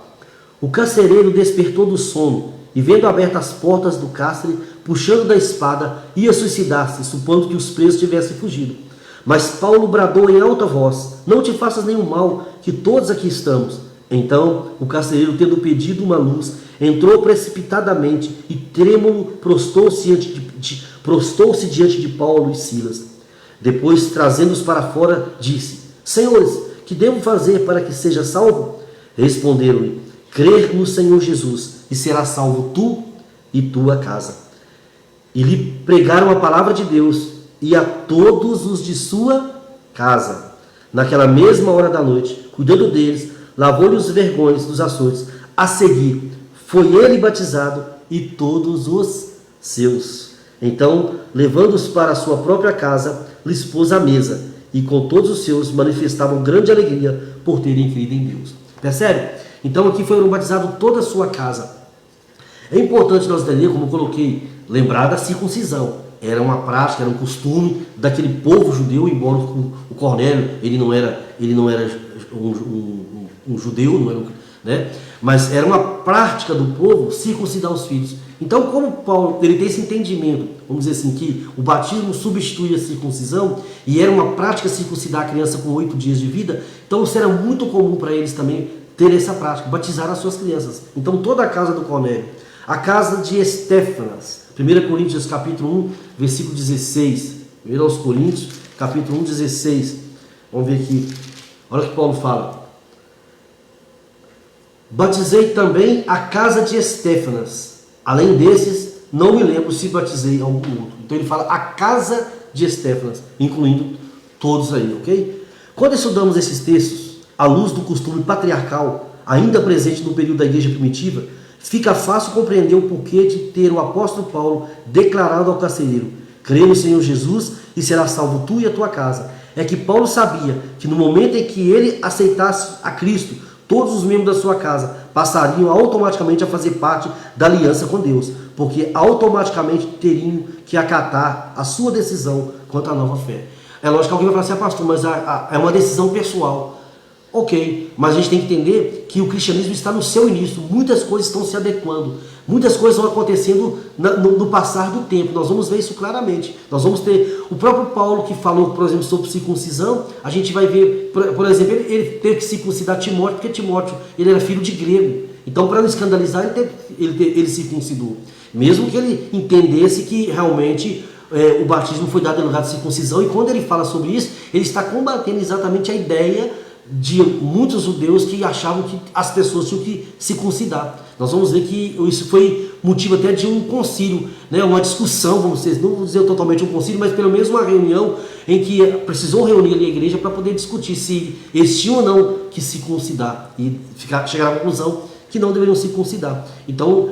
O carcereiro despertou do sono e, vendo abertas as portas do cárcere, puxando da espada, ia suicidar-se, supondo que os presos tivessem fugido. Mas Paulo bradou em alta voz, não te faças nenhum mal, que todos aqui estamos. Então, o carcereiro, tendo pedido uma luz, entrou precipitadamente e, trêmulo, prostou-se diante de Paulo e Silas. Depois, trazendo-os para fora, disse, Senhores, que devo fazer para que seja salvo? Responderam-lhe, crer no Senhor Jesus, e serás salvo tu e tua casa. E lhe pregaram a palavra de Deus, e a todos os de sua casa. Naquela mesma hora da noite, cuidando deles, lavou-lhe os vergões dos açoites. A seguir, foi ele batizado e todos os seus. Então, levando-os para a sua própria casa, lhes pôs à mesa, e com todos os seus manifestavam grande alegria por terem crido em Deus. Percebe? Então aqui foram batizados toda a sua casa. É importante nós entender, como eu coloquei, lembrar da circuncisão. Era uma prática, era um costume daquele povo judeu, embora o Cornélio ele não era um judeu, não era, né? Mas era uma prática do povo circuncidar os filhos. Então, como Paulo ele tem esse entendimento, vamos dizer assim, que o batismo substitui a circuncisão, e era uma prática circuncidar a criança com 8 dias de vida, então isso era muito comum para eles também ter essa prática, batizar as suas crianças. Então, toda a casa do Cornélio, a casa de Estéfanas, 1 Coríntios capítulo 1, versículo 16, 1 Coríntios capítulo 1, 16, vamos ver aqui, olha o que Paulo fala. Batizei também a casa de Estéfanas. Além desses, não me lembro se batizei algum outro. Então ele fala a casa de Estéfanas, incluindo todos aí, ok? Quando estudamos esses textos, à luz do costume patriarcal, ainda presente no período da igreja primitiva, fica fácil compreender o porquê de ter o apóstolo Paulo declarado ao carcereiro, crê no Senhor Jesus e será salvo tu e a tua casa. É que Paulo sabia que no momento em que ele aceitasse a Cristo, todos os membros da sua casa passariam automaticamente a fazer parte da aliança com Deus, porque automaticamente teriam que acatar a sua decisão quanto à nova fé. É lógico que alguém vai falar assim, pastor, mas é uma decisão pessoal. Ok, mas a gente tem que entender que o cristianismo está no seu início, muitas coisas estão se adequando, muitas coisas vão acontecendo no passar do tempo, nós vamos ver isso claramente. Nós vamos ter o próprio Paulo que falou, por exemplo, sobre circuncisão, a gente vai ver, por exemplo, ele teve que circuncidar Timóteo, porque Timóteo ele era filho de grego, então para não escandalizar ele circuncidou, mesmo que ele entendesse que realmente o batismo foi dado em lugar de circuncisão, e quando ele fala sobre isso, ele está combatendo exatamente a ideia de muitos judeus que achavam que as pessoas tinham que circuncidar. Nós vamos ver que isso foi motivo até de um concílio, né, uma discussão, vamos dizer, não vou dizer totalmente um concílio, mas pelo menos uma reunião em que precisou reunir ali a igreja para poder discutir se eles tinham ou não que circuncidar e chegar à conclusão que não deveriam circuncidar. Então,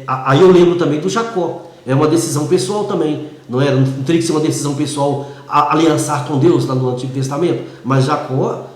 aí eu lembro também do Jacó. É uma decisão pessoal também, não teria que ser uma decisão pessoal aliançar com Deus lá no Antigo Testamento, mas Jacó,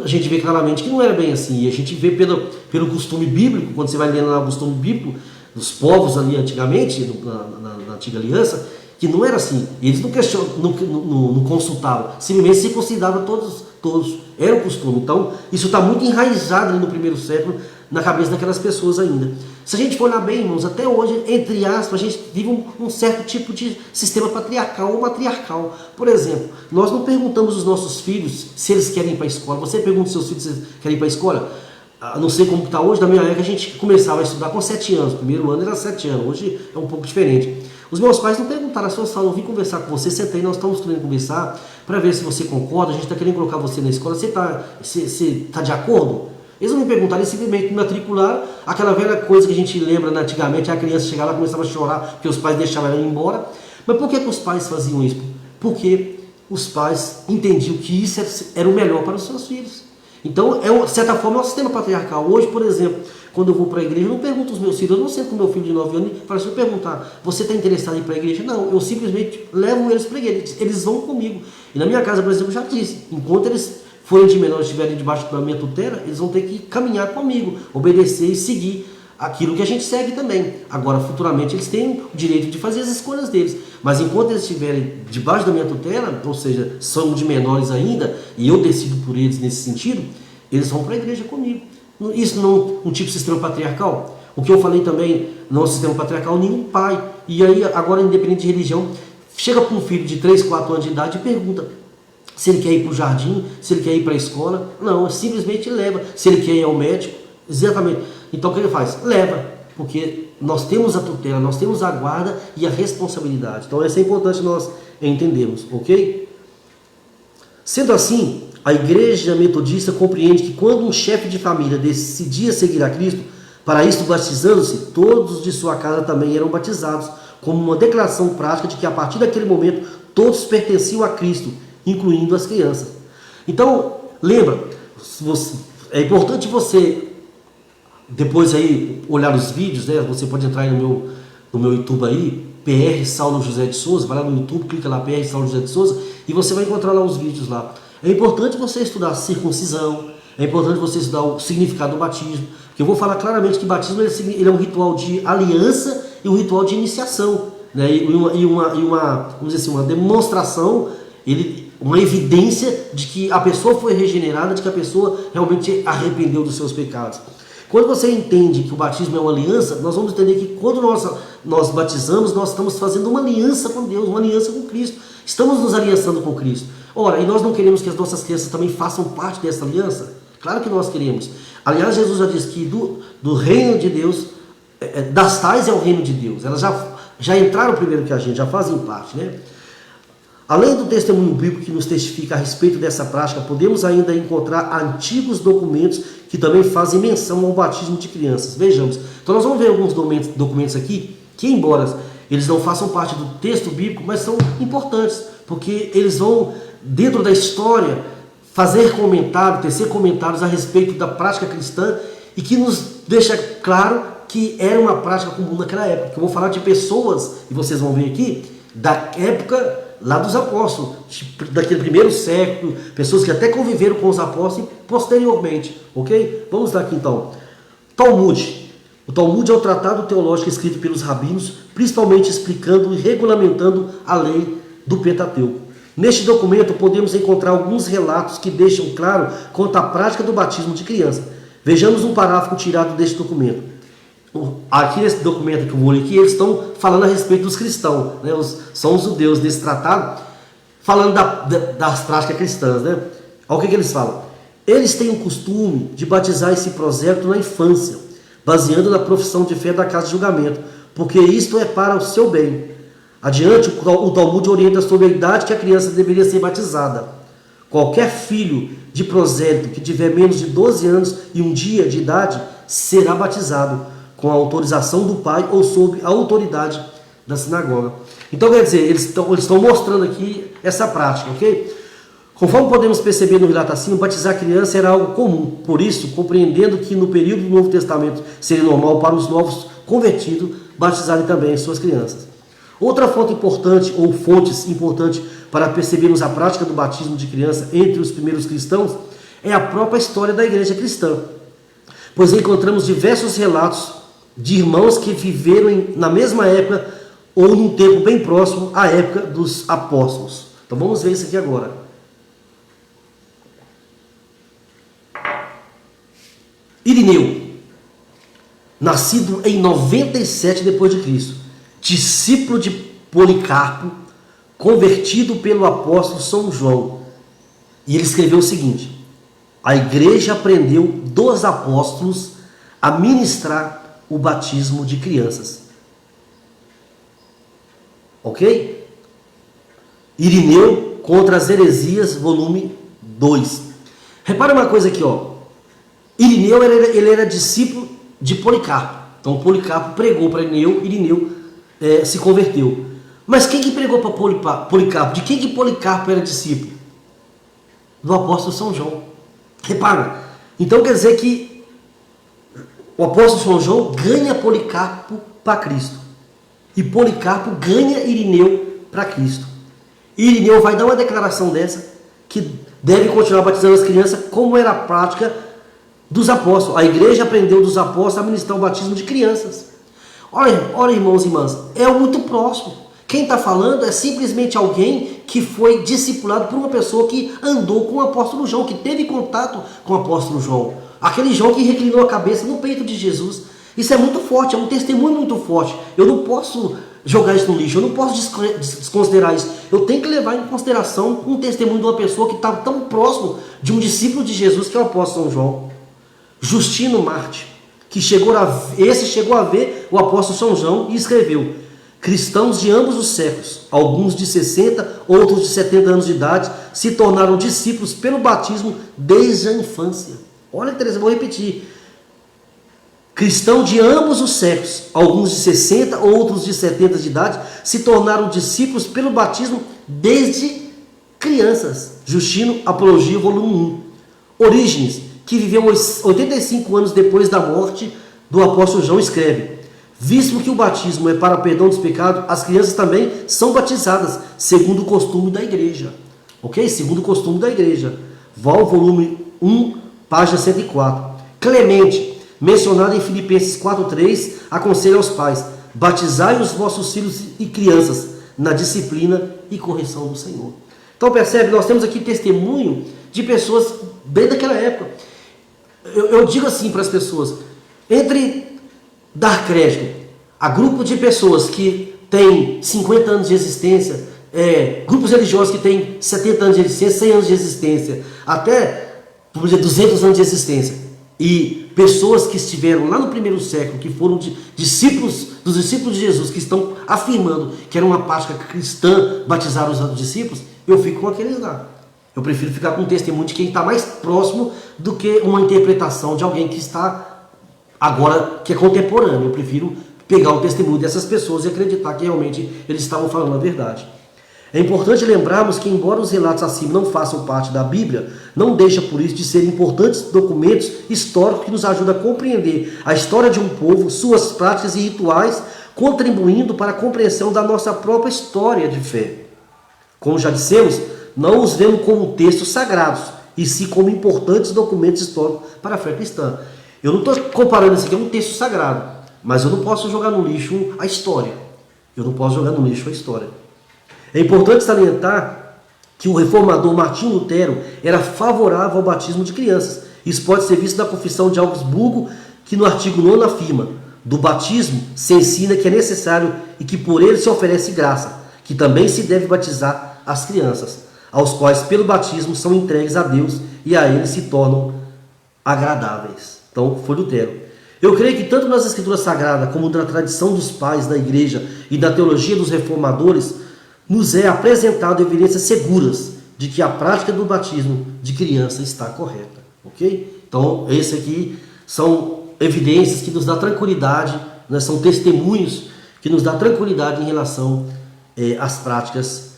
a gente vê claramente que não era bem assim, e a gente vê pelo costume bíblico, quando você vai lendo o costume bíblico dos povos ali antigamente, na Antiga Aliança, que não era assim, eles não consultavam, simplesmente se consideravam todos, era o costume. Então isso está muito enraizado ali no primeiro século, na cabeça daquelas pessoas ainda. Se a gente for olhar bem, irmãos, até hoje, entre aspas, a gente vive um certo tipo de sistema patriarcal ou matriarcal. Por exemplo, nós não perguntamos aos nossos filhos se eles querem ir para a escola. Você pergunta aos seus filhos se eles querem ir para a escola? Não sei como está hoje, na minha época a gente começava a estudar com 7 anos. O primeiro ano era 7 anos, hoje é um pouco diferente. Os meus pais não perguntaram, a sua sala, eu vim conversar com você, sentei, nós estamos querendo conversar para ver se você concorda, a gente está querendo colocar você na escola, você está de acordo? Eles não me perguntaram, eles simplesmente me matricularam, aquela velha coisa que a gente lembra antigamente, a criança chegava lá e começava a chorar porque os pais deixavam ela ir embora. Mas por que os pais faziam isso? Porque os pais entendiam que isso era o melhor para os seus filhos. Então, de certa forma, é um sistema patriarcal. Hoje, por exemplo, quando eu vou para a igreja, eu não pergunto aos meus filhos, eu não sento com meu filho de 9 anos e falo, se eu perguntar, você está interessado em ir para a igreja? Não, eu simplesmente levo eles para a igreja, eles vão comigo. E na minha casa, por exemplo, eu já disse, enquanto eles forem de menores, estiverem debaixo da minha tutela, eles vão ter que caminhar comigo, obedecer e seguir aquilo que a gente segue também. Agora, futuramente, eles têm o direito de fazer as escolhas deles. Mas enquanto eles estiverem debaixo da minha tutela, ou seja, são de menores ainda, e eu decido por eles nesse sentido, eles vão para a igreja comigo. Isso não é um tipo de sistema patriarcal? O que eu falei também não é um sistema patriarcal, nenhum pai. E aí, agora, independente de religião, chega para um filho de 3, 4 anos de idade e pergunta se ele quer ir para o jardim, se ele quer ir para a escola. Não, simplesmente leva. Se ele quer ir ao médico, exatamente. Então o que ele faz? Leva, porque nós temos a tutela, nós temos a guarda e a responsabilidade. Então isso é importante nós entendermos, ok? Sendo assim, a igreja metodista compreende que quando um chefe de família decidia seguir a Cristo, para isso batizando-se, todos de sua casa também eram batizados, como uma declaração prática de que a partir daquele momento todos pertenciam a Cristo, incluindo as crianças. Então, lembra, é importante você depois aí olhar os vídeos, né? Você pode entrar aí no meu YouTube aí, PR Saulo José de Souza, vai lá no YouTube, clica lá PR Saulo José de Souza e você vai encontrar lá os vídeos lá. É importante você estudar circuncisão, é importante você estudar o significado do batismo, porque eu vou falar claramente que batismo ele é um ritual de aliança e um ritual de iniciação, né? Vamos dizer assim, uma demonstração, uma evidência de que a pessoa foi regenerada, de que a pessoa realmente arrependeu dos seus pecados. Quando você entende que o batismo é uma aliança, nós vamos entender que quando nós batizamos, nós estamos fazendo uma aliança com Deus, uma aliança com Cristo. Estamos nos aliançando com Cristo. Ora, e nós não queremos que as nossas crianças também façam parte dessa aliança? Claro que nós queremos. Aliás, Jesus já diz que do reino de Deus, das tais é o reino de Deus. Elas já entraram primeiro que a gente, já fazem parte, né? Além do testemunho bíblico que nos testifica a respeito dessa prática, podemos ainda encontrar antigos documentos que também fazem menção ao batismo de crianças. Vejamos. Então nós vamos ver alguns documentos aqui que, embora eles não façam parte do texto bíblico, mas são importantes, porque eles vão, dentro da história, tecer comentários a respeito da prática cristã e que nos deixa claro que era uma prática comum naquela época. Eu vou falar de pessoas, e vocês vão ver aqui, da época lá dos apóstolos, daquele primeiro século, pessoas que até conviveram com os apóstolos posteriormente, ok? Vamos lá aqui então. Talmud. O Talmud é o tratado teológico escrito pelos rabinos, principalmente explicando e regulamentando a lei do Pentateuco. Neste documento podemos encontrar alguns relatos que deixam claro quanto à prática do batismo de criança. Vejamos um parágrafo tirado deste documento. Aqui nesse documento que eu vou ler aqui, eles estão falando a respeito dos cristãos, né? São os judeus desse tratado, falando das práticas cristãs, né? Olha o que eles falam. Eles têm o costume de batizar esse prosélyto na infância, baseando na profissão de fé da casa de julgamento, porque isto é para o seu bem. Adiante, o Talmud orienta sobre a idade que a criança deveria ser batizada. Qualquer filho de prosélito que tiver menos de 12 anos e um dia de idade será batizado, com a autorização do pai ou sob a autoridade da sinagoga. Então, quer dizer, eles estão mostrando aqui essa prática, ok? Conforme podemos perceber no relato acima, batizar a criança era algo comum. Por isso, compreendendo que no período do Novo Testamento seria normal para os novos convertidos batizarem também as suas crianças. Outra fonte importante, ou fontes importantes para percebermos a prática do batismo de criança entre os primeiros cristãos, é a própria história da igreja cristã. Pois encontramos diversos relatos de irmãos que viveram na mesma época ou num tempo bem próximo à época dos apóstolos. Então vamos ver isso aqui agora. Irineu, nascido em 97 d.C., discípulo de Policarpo, convertido pelo apóstolo São João. E ele escreveu o seguinte: a igreja aprendeu dos apóstolos a ministrar o batismo de crianças. Ok? Irineu contra as heresias, volume 2. Repara uma coisa aqui, ó. Irineu ele era discípulo de Policarpo. Então Policarpo pregou para Irineu, Irineu se converteu. Mas quem que pregou para Policarpo? De quem que Policarpo era discípulo? Do apóstolo São João. Repara. Então quer dizer que o apóstolo São João ganha Policarpo para Cristo. E Policarpo ganha Irineu para Cristo. E Irineu vai dar uma declaração dessa, que deve continuar batizando as crianças, como era a prática dos apóstolos. A igreja aprendeu dos apóstolos a ministrar o batismo de crianças. Olha, irmãos e irmãs, é muito próximo. Quem está falando é simplesmente alguém que foi discipulado por uma pessoa que andou com o apóstolo João, que teve contato com o apóstolo João. Aquele João que reclinou a cabeça no peito de Jesus. Isso é muito forte, é um testemunho muito forte. Eu não posso jogar isso no lixo, eu não posso desconsiderar isso. Eu tenho que levar em consideração um testemunho de uma pessoa que estava tão próximo de um discípulo de Jesus, que é o apóstolo São João. Justino Marte, que chegou a ver o apóstolo São João e escreveu: cristãos de ambos os séculos, alguns de 60, outros de 70 anos de idade, se tornaram discípulos pelo batismo desde a infância. Olha que interessante, vou repetir. Cristãos de ambos os séculos, alguns de 60, outros de 70 de idade, se tornaram discípulos pelo batismo desde crianças. Justino, Apologia, volume 1. Orígenes, que viveu 85 anos depois da morte do apóstolo João, escreve: visto que o batismo é para o perdão dos pecados, as crianças também são batizadas, segundo o costume da igreja. Ok? Segundo o costume da igreja. Volume 1, página 104. Clemente, mencionado em Filipenses 4,3, aconselha aos pais: batizai os vossos filhos e crianças na disciplina e correção do Senhor. Então percebe, nós temos aqui testemunho de pessoas bem daquela época. Eu digo assim para as pessoas: entre dar crédito a grupo de pessoas que têm 50 anos de existência, grupos religiosos que têm 70 anos de existência, 100 anos de existência, até, vamos dizer, 200 anos de existência, e pessoas que estiveram lá no primeiro século, que foram discípulos dos discípulos de Jesus, que estão afirmando que era uma prática cristã batizar os discípulos, eu fico com aqueles lá. Eu prefiro ficar com o testemunho de quem está mais próximo do que uma interpretação de alguém que está agora, que é contemporâneo. Eu prefiro pegar o testemunho dessas pessoas e acreditar que realmente eles estavam falando a verdade. É importante lembrarmos que, embora os relatos acima não façam parte da Bíblia, não deixa por isso de serem importantes documentos históricos que nos ajudam a compreender a história de um povo, suas práticas e rituais, contribuindo para a compreensão da nossa própria história de fé. Como já dissemos, não os vemos como textos sagrados, e sim como importantes documentos históricos para a fé cristã. Eu não estou comparando isso aqui a um texto sagrado, mas eu não posso jogar no lixo a história. Eu não posso jogar no lixo a história. É importante salientar que o reformador Martinho Lutero era favorável ao batismo de crianças. Isso pode ser visto na Confissão de Augsburgo, que no artigo 9 afirma: do batismo se ensina que é necessário e que por ele se oferece graça, que também se deve batizar as crianças, aos quais pelo batismo são entregues a Deus e a ele se tornam agradáveis. Então, foi Lutero. Eu creio que tanto nas Escrituras Sagradas como na tradição dos pais da igreja e da teologia dos reformadores, nos é apresentado evidências seguras de que a prática do batismo de criança está correta. Ok? Então, esse aqui são evidências que nos dão tranquilidade, né? São testemunhos que nos dão tranquilidade em relação às práticas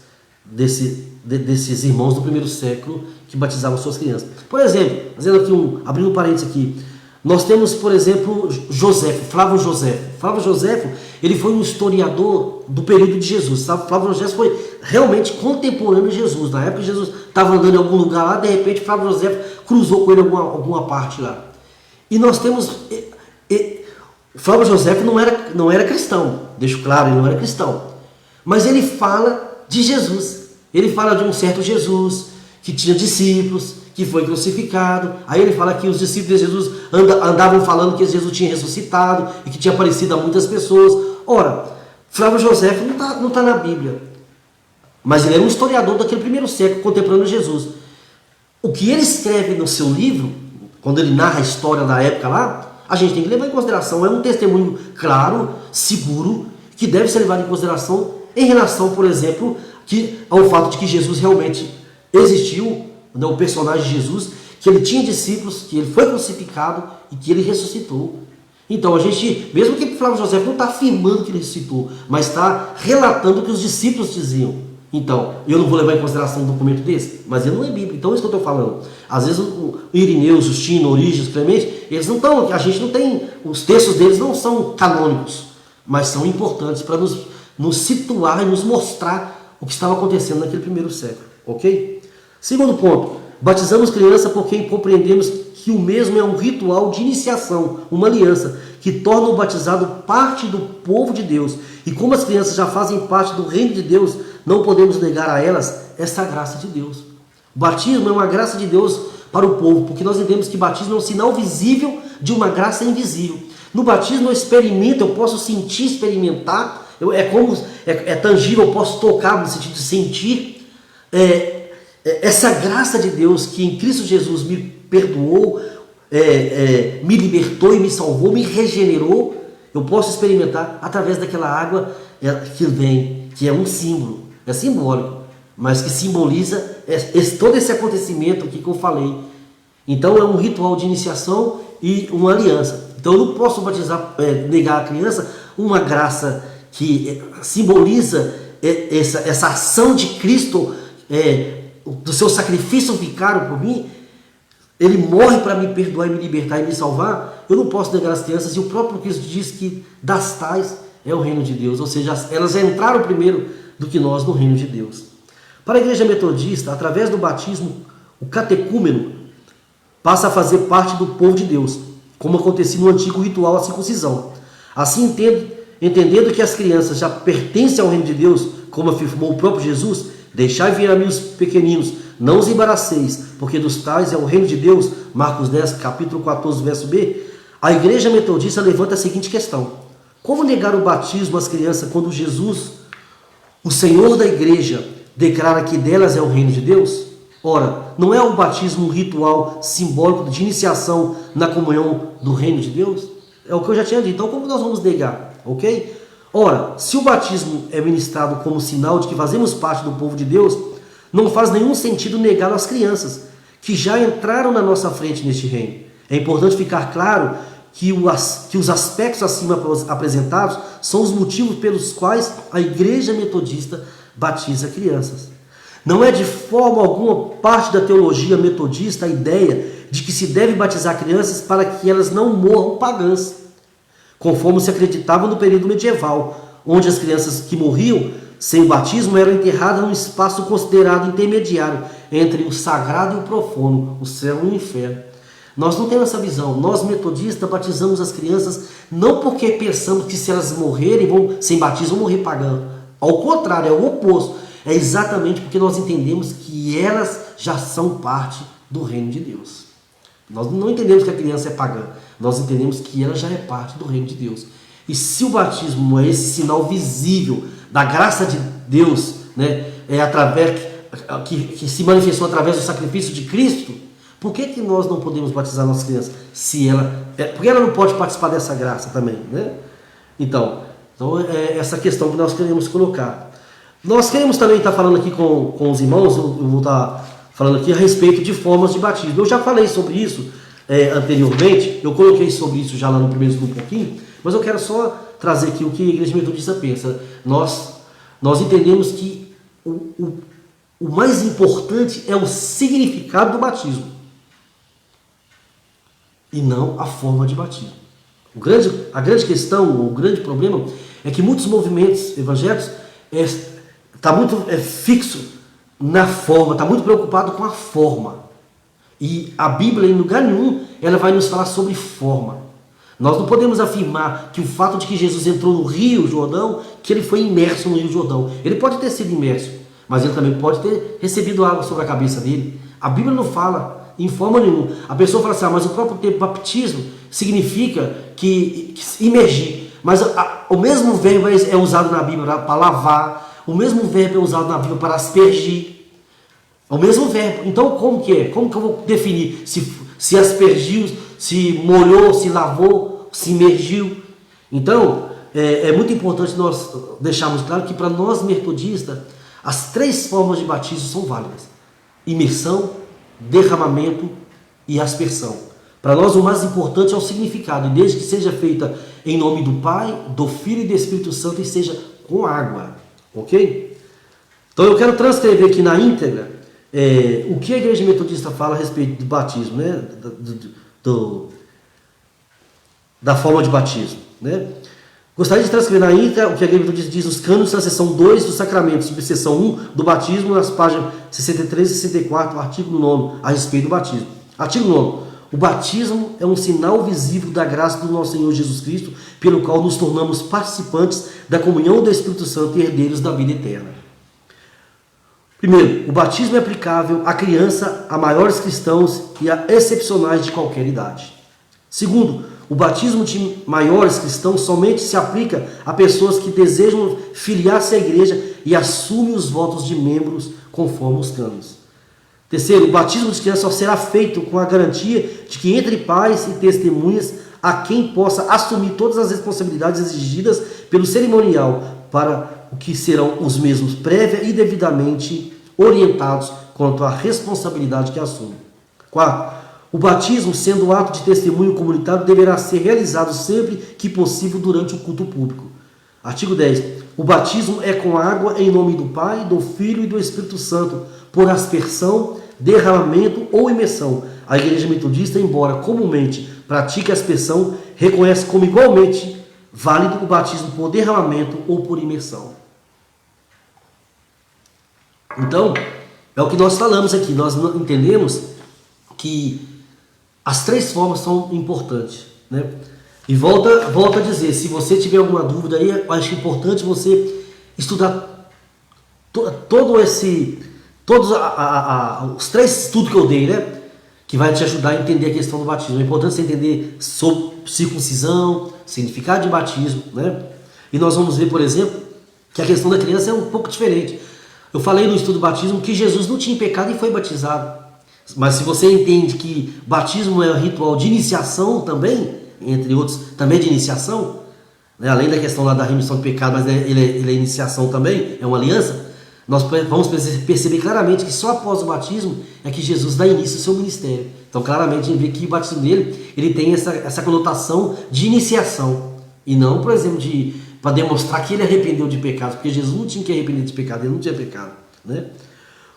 desses irmãos do primeiro século que batizavam suas crianças. Por exemplo, fazendo aqui abrindo um parênteses aqui, nós temos, por exemplo, Flávio Joséfo. Flávio Joséfo, ele foi um historiador do período de Jesus. Sabe? Flávio Joséfo foi realmente contemporâneo de Jesus. Na época que Jesus estava andando em algum lugar lá, de repente Flávio Joséfo cruzou com ele alguma parte lá. E nós temos... Flávio Joséfo não era cristão, deixo claro, ele não era cristão. Mas ele fala de Jesus. Ele fala de um certo Jesus que tinha discípulos, que foi crucificado. Aí ele fala que os discípulos de Jesus andavam falando que Jesus tinha ressuscitado e que tinha aparecido a muitas pessoas. Ora, Flávio Joséfo não está na Bíblia, mas ele é um historiador daquele primeiro século, contemporâneo de Jesus. O que ele escreve no seu livro, quando ele narra a história da época lá, a gente tem que levar em consideração. É um testemunho claro, seguro, que deve ser levado em consideração em relação, por exemplo, ao fato de que Jesus realmente existiu, né, o personagem de Jesus, que ele tinha discípulos, que ele foi crucificado e que ele ressuscitou. Então a gente, mesmo que Flávio Joséfo não está afirmando que ele ressuscitou, mas está relatando o que os discípulos diziam. Então, eu não vou levar em consideração um documento desse, mas ele não é bíblico. Então é isso que eu estou falando. Às vezes o Irineu, Justino, Orígenes, Clemente, eles não estão, a gente não tem, os textos deles não são canônicos, mas são importantes para nos situar e nos mostrar o que estava acontecendo naquele primeiro século. Ok? Segundo ponto, batizamos criança porque compreendemos que o mesmo é um ritual de iniciação, uma aliança, que torna o batizado parte do povo de Deus. E como as crianças já fazem parte do reino de Deus, não podemos negar a elas essa graça de Deus. O batismo é uma graça de Deus para o povo, porque nós entendemos que batismo é um sinal visível de uma graça invisível. No batismo eu experimento, eu posso sentir, experimentar, é tangível, eu posso tocar no sentido de sentir essa graça de Deus que em Cristo Jesus me perdoou, me libertou e me salvou, me regenerou. Eu posso experimentar através daquela água que vem, que é um símbolo, é simbólico, mas que simboliza todo esse acontecimento aqui que eu falei. Então é um ritual de iniciação e uma aliança. Então eu não posso negar à criança uma graça que simboliza essa ação de Cristo, do seu sacrifício vicário por mim. Ele morre para me perdoar e me libertar e me salvar. Eu não posso negar as crianças, e o próprio Cristo diz que das tais é o reino de Deus, ou seja, elas entraram primeiro do que nós no reino de Deus. Para a igreja metodista, através do batismo, o catecúmeno passa a fazer parte do povo de Deus, como acontecia no antigo ritual a circuncisão. Assim, entendendo que as crianças já pertencem ao reino de Deus, como afirmou o próprio Jesus: deixai vir a mim os pequeninos, não os embaraceis, porque dos tais é o reino de Deus. Marcos 10, capítulo 14, verso B. A igreja metodista levanta a seguinte questão: como negar o batismo às crianças quando Jesus, o Senhor da igreja, declara que delas é o reino de Deus? Ora, não é o batismo um ritual simbólico de iniciação na comunhão do reino de Deus? É o que eu já tinha dito. Então como nós vamos negar? Ok? Ora, se o batismo é ministrado como sinal de que fazemos parte do povo de Deus, não faz nenhum sentido negá-lo às crianças, que já entraram na nossa frente neste reino. É importante ficar claro que os aspectos acima apresentados são os motivos pelos quais a igreja metodista batiza crianças. Não é de forma alguma parte da teologia metodista a ideia de que se deve batizar crianças para que elas não morram pagãs, conforme se acreditava no período medieval, onde as crianças que morriam sem o batismo eram enterradas num espaço considerado intermediário entre o sagrado e o profano, o céu e o inferno. Nós não temos essa visão. Nós metodistas batizamos as crianças não porque pensamos que se elas morrerem sem batismo vão morrer pagando. Ao contrário, é o oposto. é exatamente porque nós entendemos que elas já são parte do reino de Deus. Nós não entendemos que a criança é pagã, nós entendemos que ela já é parte do reino de Deus. E se o batismo é esse sinal visível da graça de Deus, né, que se manifestou através do sacrifício de Cristo, por que nós não podemos batizar nossas crianças? Porque ela não pode participar dessa graça também, né? Então é essa questão que nós queremos colocar. Nós queremos também estar falando aqui com os irmãos, eu vou estar falando aqui a respeito de formas de batismo. Eu já falei sobre isso anteriormente, eu coloquei sobre isso já lá no primeiro estudo um pouquinho, mas eu quero só trazer aqui o que a Igreja Metodista pensa. Nós entendemos que o mais importante é o significado do batismo e não a forma de batismo. A grande questão, o grande problema é que muitos movimentos evangélicos está muito fixo na forma, está muito preocupado com a forma. E a Bíblia, em lugar nenhum, ela vai nos falar sobre forma. Nós não podemos afirmar que o fato de que Jesus entrou no Rio Jordão, que ele foi imerso no Rio Jordão. Ele pode ter sido imerso, mas ele também pode ter recebido água sobre a cabeça dele. A Bíblia não fala em forma nenhuma. A pessoa fala assim, mas o próprio termo batismo significa que imergir. Mas o mesmo verbo é usado na Bíblia para lavar, o mesmo verbo é usado na Bíblia para aspergir. É o mesmo verbo. Então como que é? Como que eu vou definir se aspergiu, se molhou, se lavou, se imergiu? Então é muito importante nós deixarmos claro que para nós metodistas as 3 formas de batismo são válidas: imersão, derramamento e aspersão. Para nós o mais importante é o significado, e desde que seja feita em nome do Pai, do Filho e do Espírito Santo e seja com água, ok? Então eu quero transcrever aqui na íntegra o que a Igreja Metodista fala a respeito do batismo, né? Da forma de batismo, né? Gostaria de transcrever na íntegra o que a Igreja Metodista diz nos cânones da seção 2 do sacramento, subseção 1 do batismo, nas páginas 63 e 64, artigo 9, a respeito do batismo. Artigo 9. O batismo é um sinal visível da graça do nosso Senhor Jesus Cristo, pelo qual nos tornamos participantes da comunhão do Espírito Santo e herdeiros da vida eterna. Primeiro, o batismo é aplicável à criança, a maiores cristãos e a excepcionais de qualquer idade. Segundo, o batismo de maiores cristãos somente se aplica a pessoas que desejam filiar-se à igreja e assumem os votos de membros conforme os cânones. Terceiro, o batismo de criança só será feito com a garantia de que entre pais e testemunhas há quem possa assumir todas as responsabilidades exigidas pelo cerimonial, para o que serão os mesmos prévia e devidamente orientados quanto à responsabilidade que assumem. Quarto, o batismo, sendo ato de testemunho comunitário, deverá ser realizado sempre que possível durante o culto público. Artigo 10. O batismo é com água em nome do Pai, do Filho e do Espírito Santo, por aspersão, derramamento ou imersão. A Igreja Metodista, embora comumente pratique a aspersão, reconhece como igualmente válido o batismo por derramamento ou por imersão. Então, é o que nós falamos aqui. Nós entendemos que as 3 formas são importantes, né? E volta a dizer, se você tiver alguma dúvida aí, eu acho importante você estudar os 3 estudos que eu dei, né? Que vai te ajudar a entender a questão do batismo. É importante você entender sobre circuncisão, significado de batismo, né? E nós vamos ver, por exemplo, que a questão da criança é um pouco diferente. Eu falei no estudo do batismo que Jesus não tinha pecado e foi batizado. Mas se você entende que batismo é um ritual de iniciação também, entre outros, também de iniciação, né? Além da questão lá da remissão de pecado, mas ele é iniciação também, é uma aliança, nós vamos perceber claramente que só após o batismo é que Jesus dá início ao seu ministério. Então claramente a gente vê que o batismo dele, ele tem essa conotação de iniciação, e não, por exemplo, para demonstrar que ele arrependeu de pecado, porque Jesus não tinha que arrepender de pecado, ele não tinha pecado, né?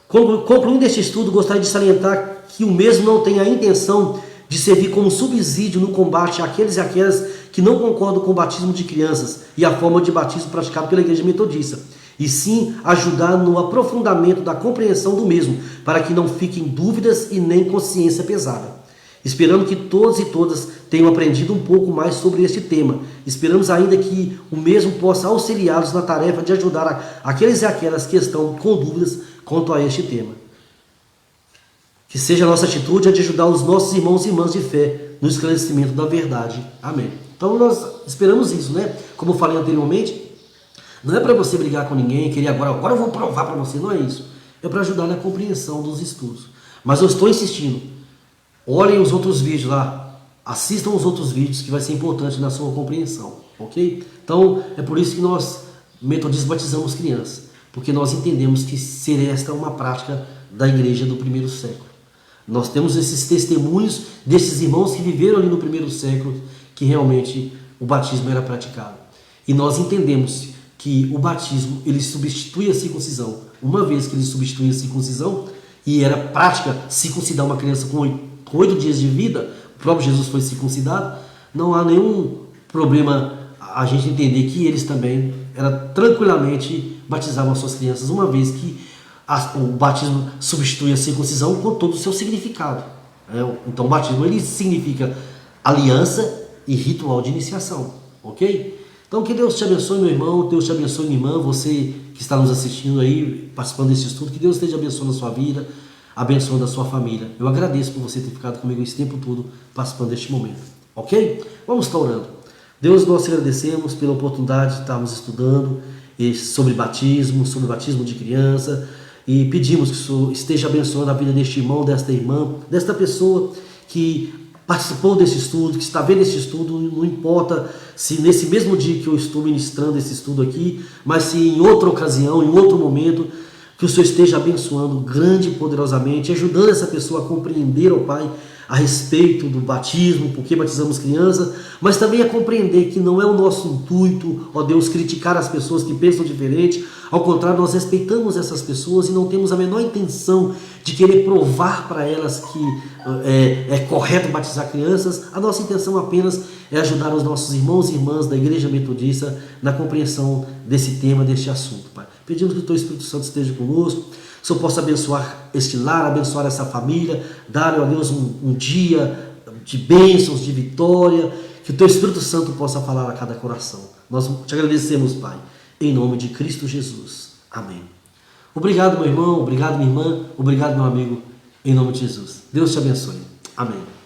Concluindo este estudo, gostaria de salientar que o mesmo não tem a intenção de servir como subsídio no combate àqueles e aquelas que não concordam com o batismo de crianças e a forma de batismo praticado pela Igreja Metodista, e sim ajudar no aprofundamento da compreensão do mesmo, para que não fiquem dúvidas e nem consciência pesada. Esperamos que todos e todas tenham aprendido um pouco mais sobre este tema. Esperamos ainda que o mesmo possa auxiliá-los na tarefa de ajudar aqueles e aquelas que estão com dúvidas quanto a este tema. Que seja a nossa atitude a de ajudar os nossos irmãos e irmãs de fé no esclarecimento da verdade. Amém. Então nós esperamos isso, né? Como eu falei anteriormente, não é para você brigar com ninguém, querer agora eu vou provar para você, não é isso. É para ajudar na compreensão dos estudos. Mas eu estou insistindo, olhem os outros vídeos lá, assistam os outros vídeos que vai ser importante na sua compreensão, ok? Então é por isso que nós, metodistas, batizamos crianças, porque nós entendemos que ser esta uma prática da igreja do primeiro século. Nós temos esses testemunhos desses irmãos que viveram ali no primeiro século, que realmente o batismo era praticado. E nós entendemos que o batismo, ele substitui a circuncisão. Uma vez que ele substitui a circuncisão, e era prática circuncidar uma criança com 8 dias de vida, o próprio Jesus foi circuncidado, não há nenhum problema a gente entender que eles também tranquilamente batizavam as suas crianças, uma vez que o batismo substitui a circuncisão com todo o seu significado. Então o batismo ele significa aliança e ritual de iniciação, ok? Então que Deus te abençoe, meu irmão, Deus te abençoe, minha irmã, você que está nos assistindo aí, participando desse estudo, que Deus esteja abençoando a sua vida, abençoando a sua família. Eu agradeço por você ter ficado comigo esse tempo todo participando deste momento, ok? Vamos estar orando. Deus, nós te agradecemos pela oportunidade de estarmos estudando sobre batismo de criança, e pedimos que o Senhor esteja abençoando a vida deste irmão, desta irmã, desta pessoa que participou desse estudo, que está vendo esse estudo, não importa se nesse mesmo dia que eu estou ministrando esse estudo aqui, mas se em outra ocasião, em outro momento, que o Senhor esteja abençoando grande e poderosamente, ajudando essa pessoa a compreender, ó Pai, a respeito do batismo, porque batizamos crianças, mas também a compreender que não é o nosso intuito, ó Deus, criticar as pessoas que pensam diferente. Ao contrário, nós respeitamos essas pessoas e não temos a menor intenção de querer provar para elas que é correto batizar crianças. A nossa intenção apenas é ajudar os nossos irmãos e irmãs da Igreja Metodista na compreensão desse tema, deste assunto, Pai. Pedimos que o Teu Espírito Santo esteja conosco, que o Senhor possa abençoar este lar, abençoar essa família, dar, ó Deus, um dia de bênçãos, de vitória, que o Teu Espírito Santo possa falar a cada coração. Nós te agradecemos, Pai, em nome de Cristo Jesus. Amém. Obrigado, meu irmão, obrigado, minha irmã, obrigado, meu amigo, em nome de Jesus. Deus te abençoe. Amém.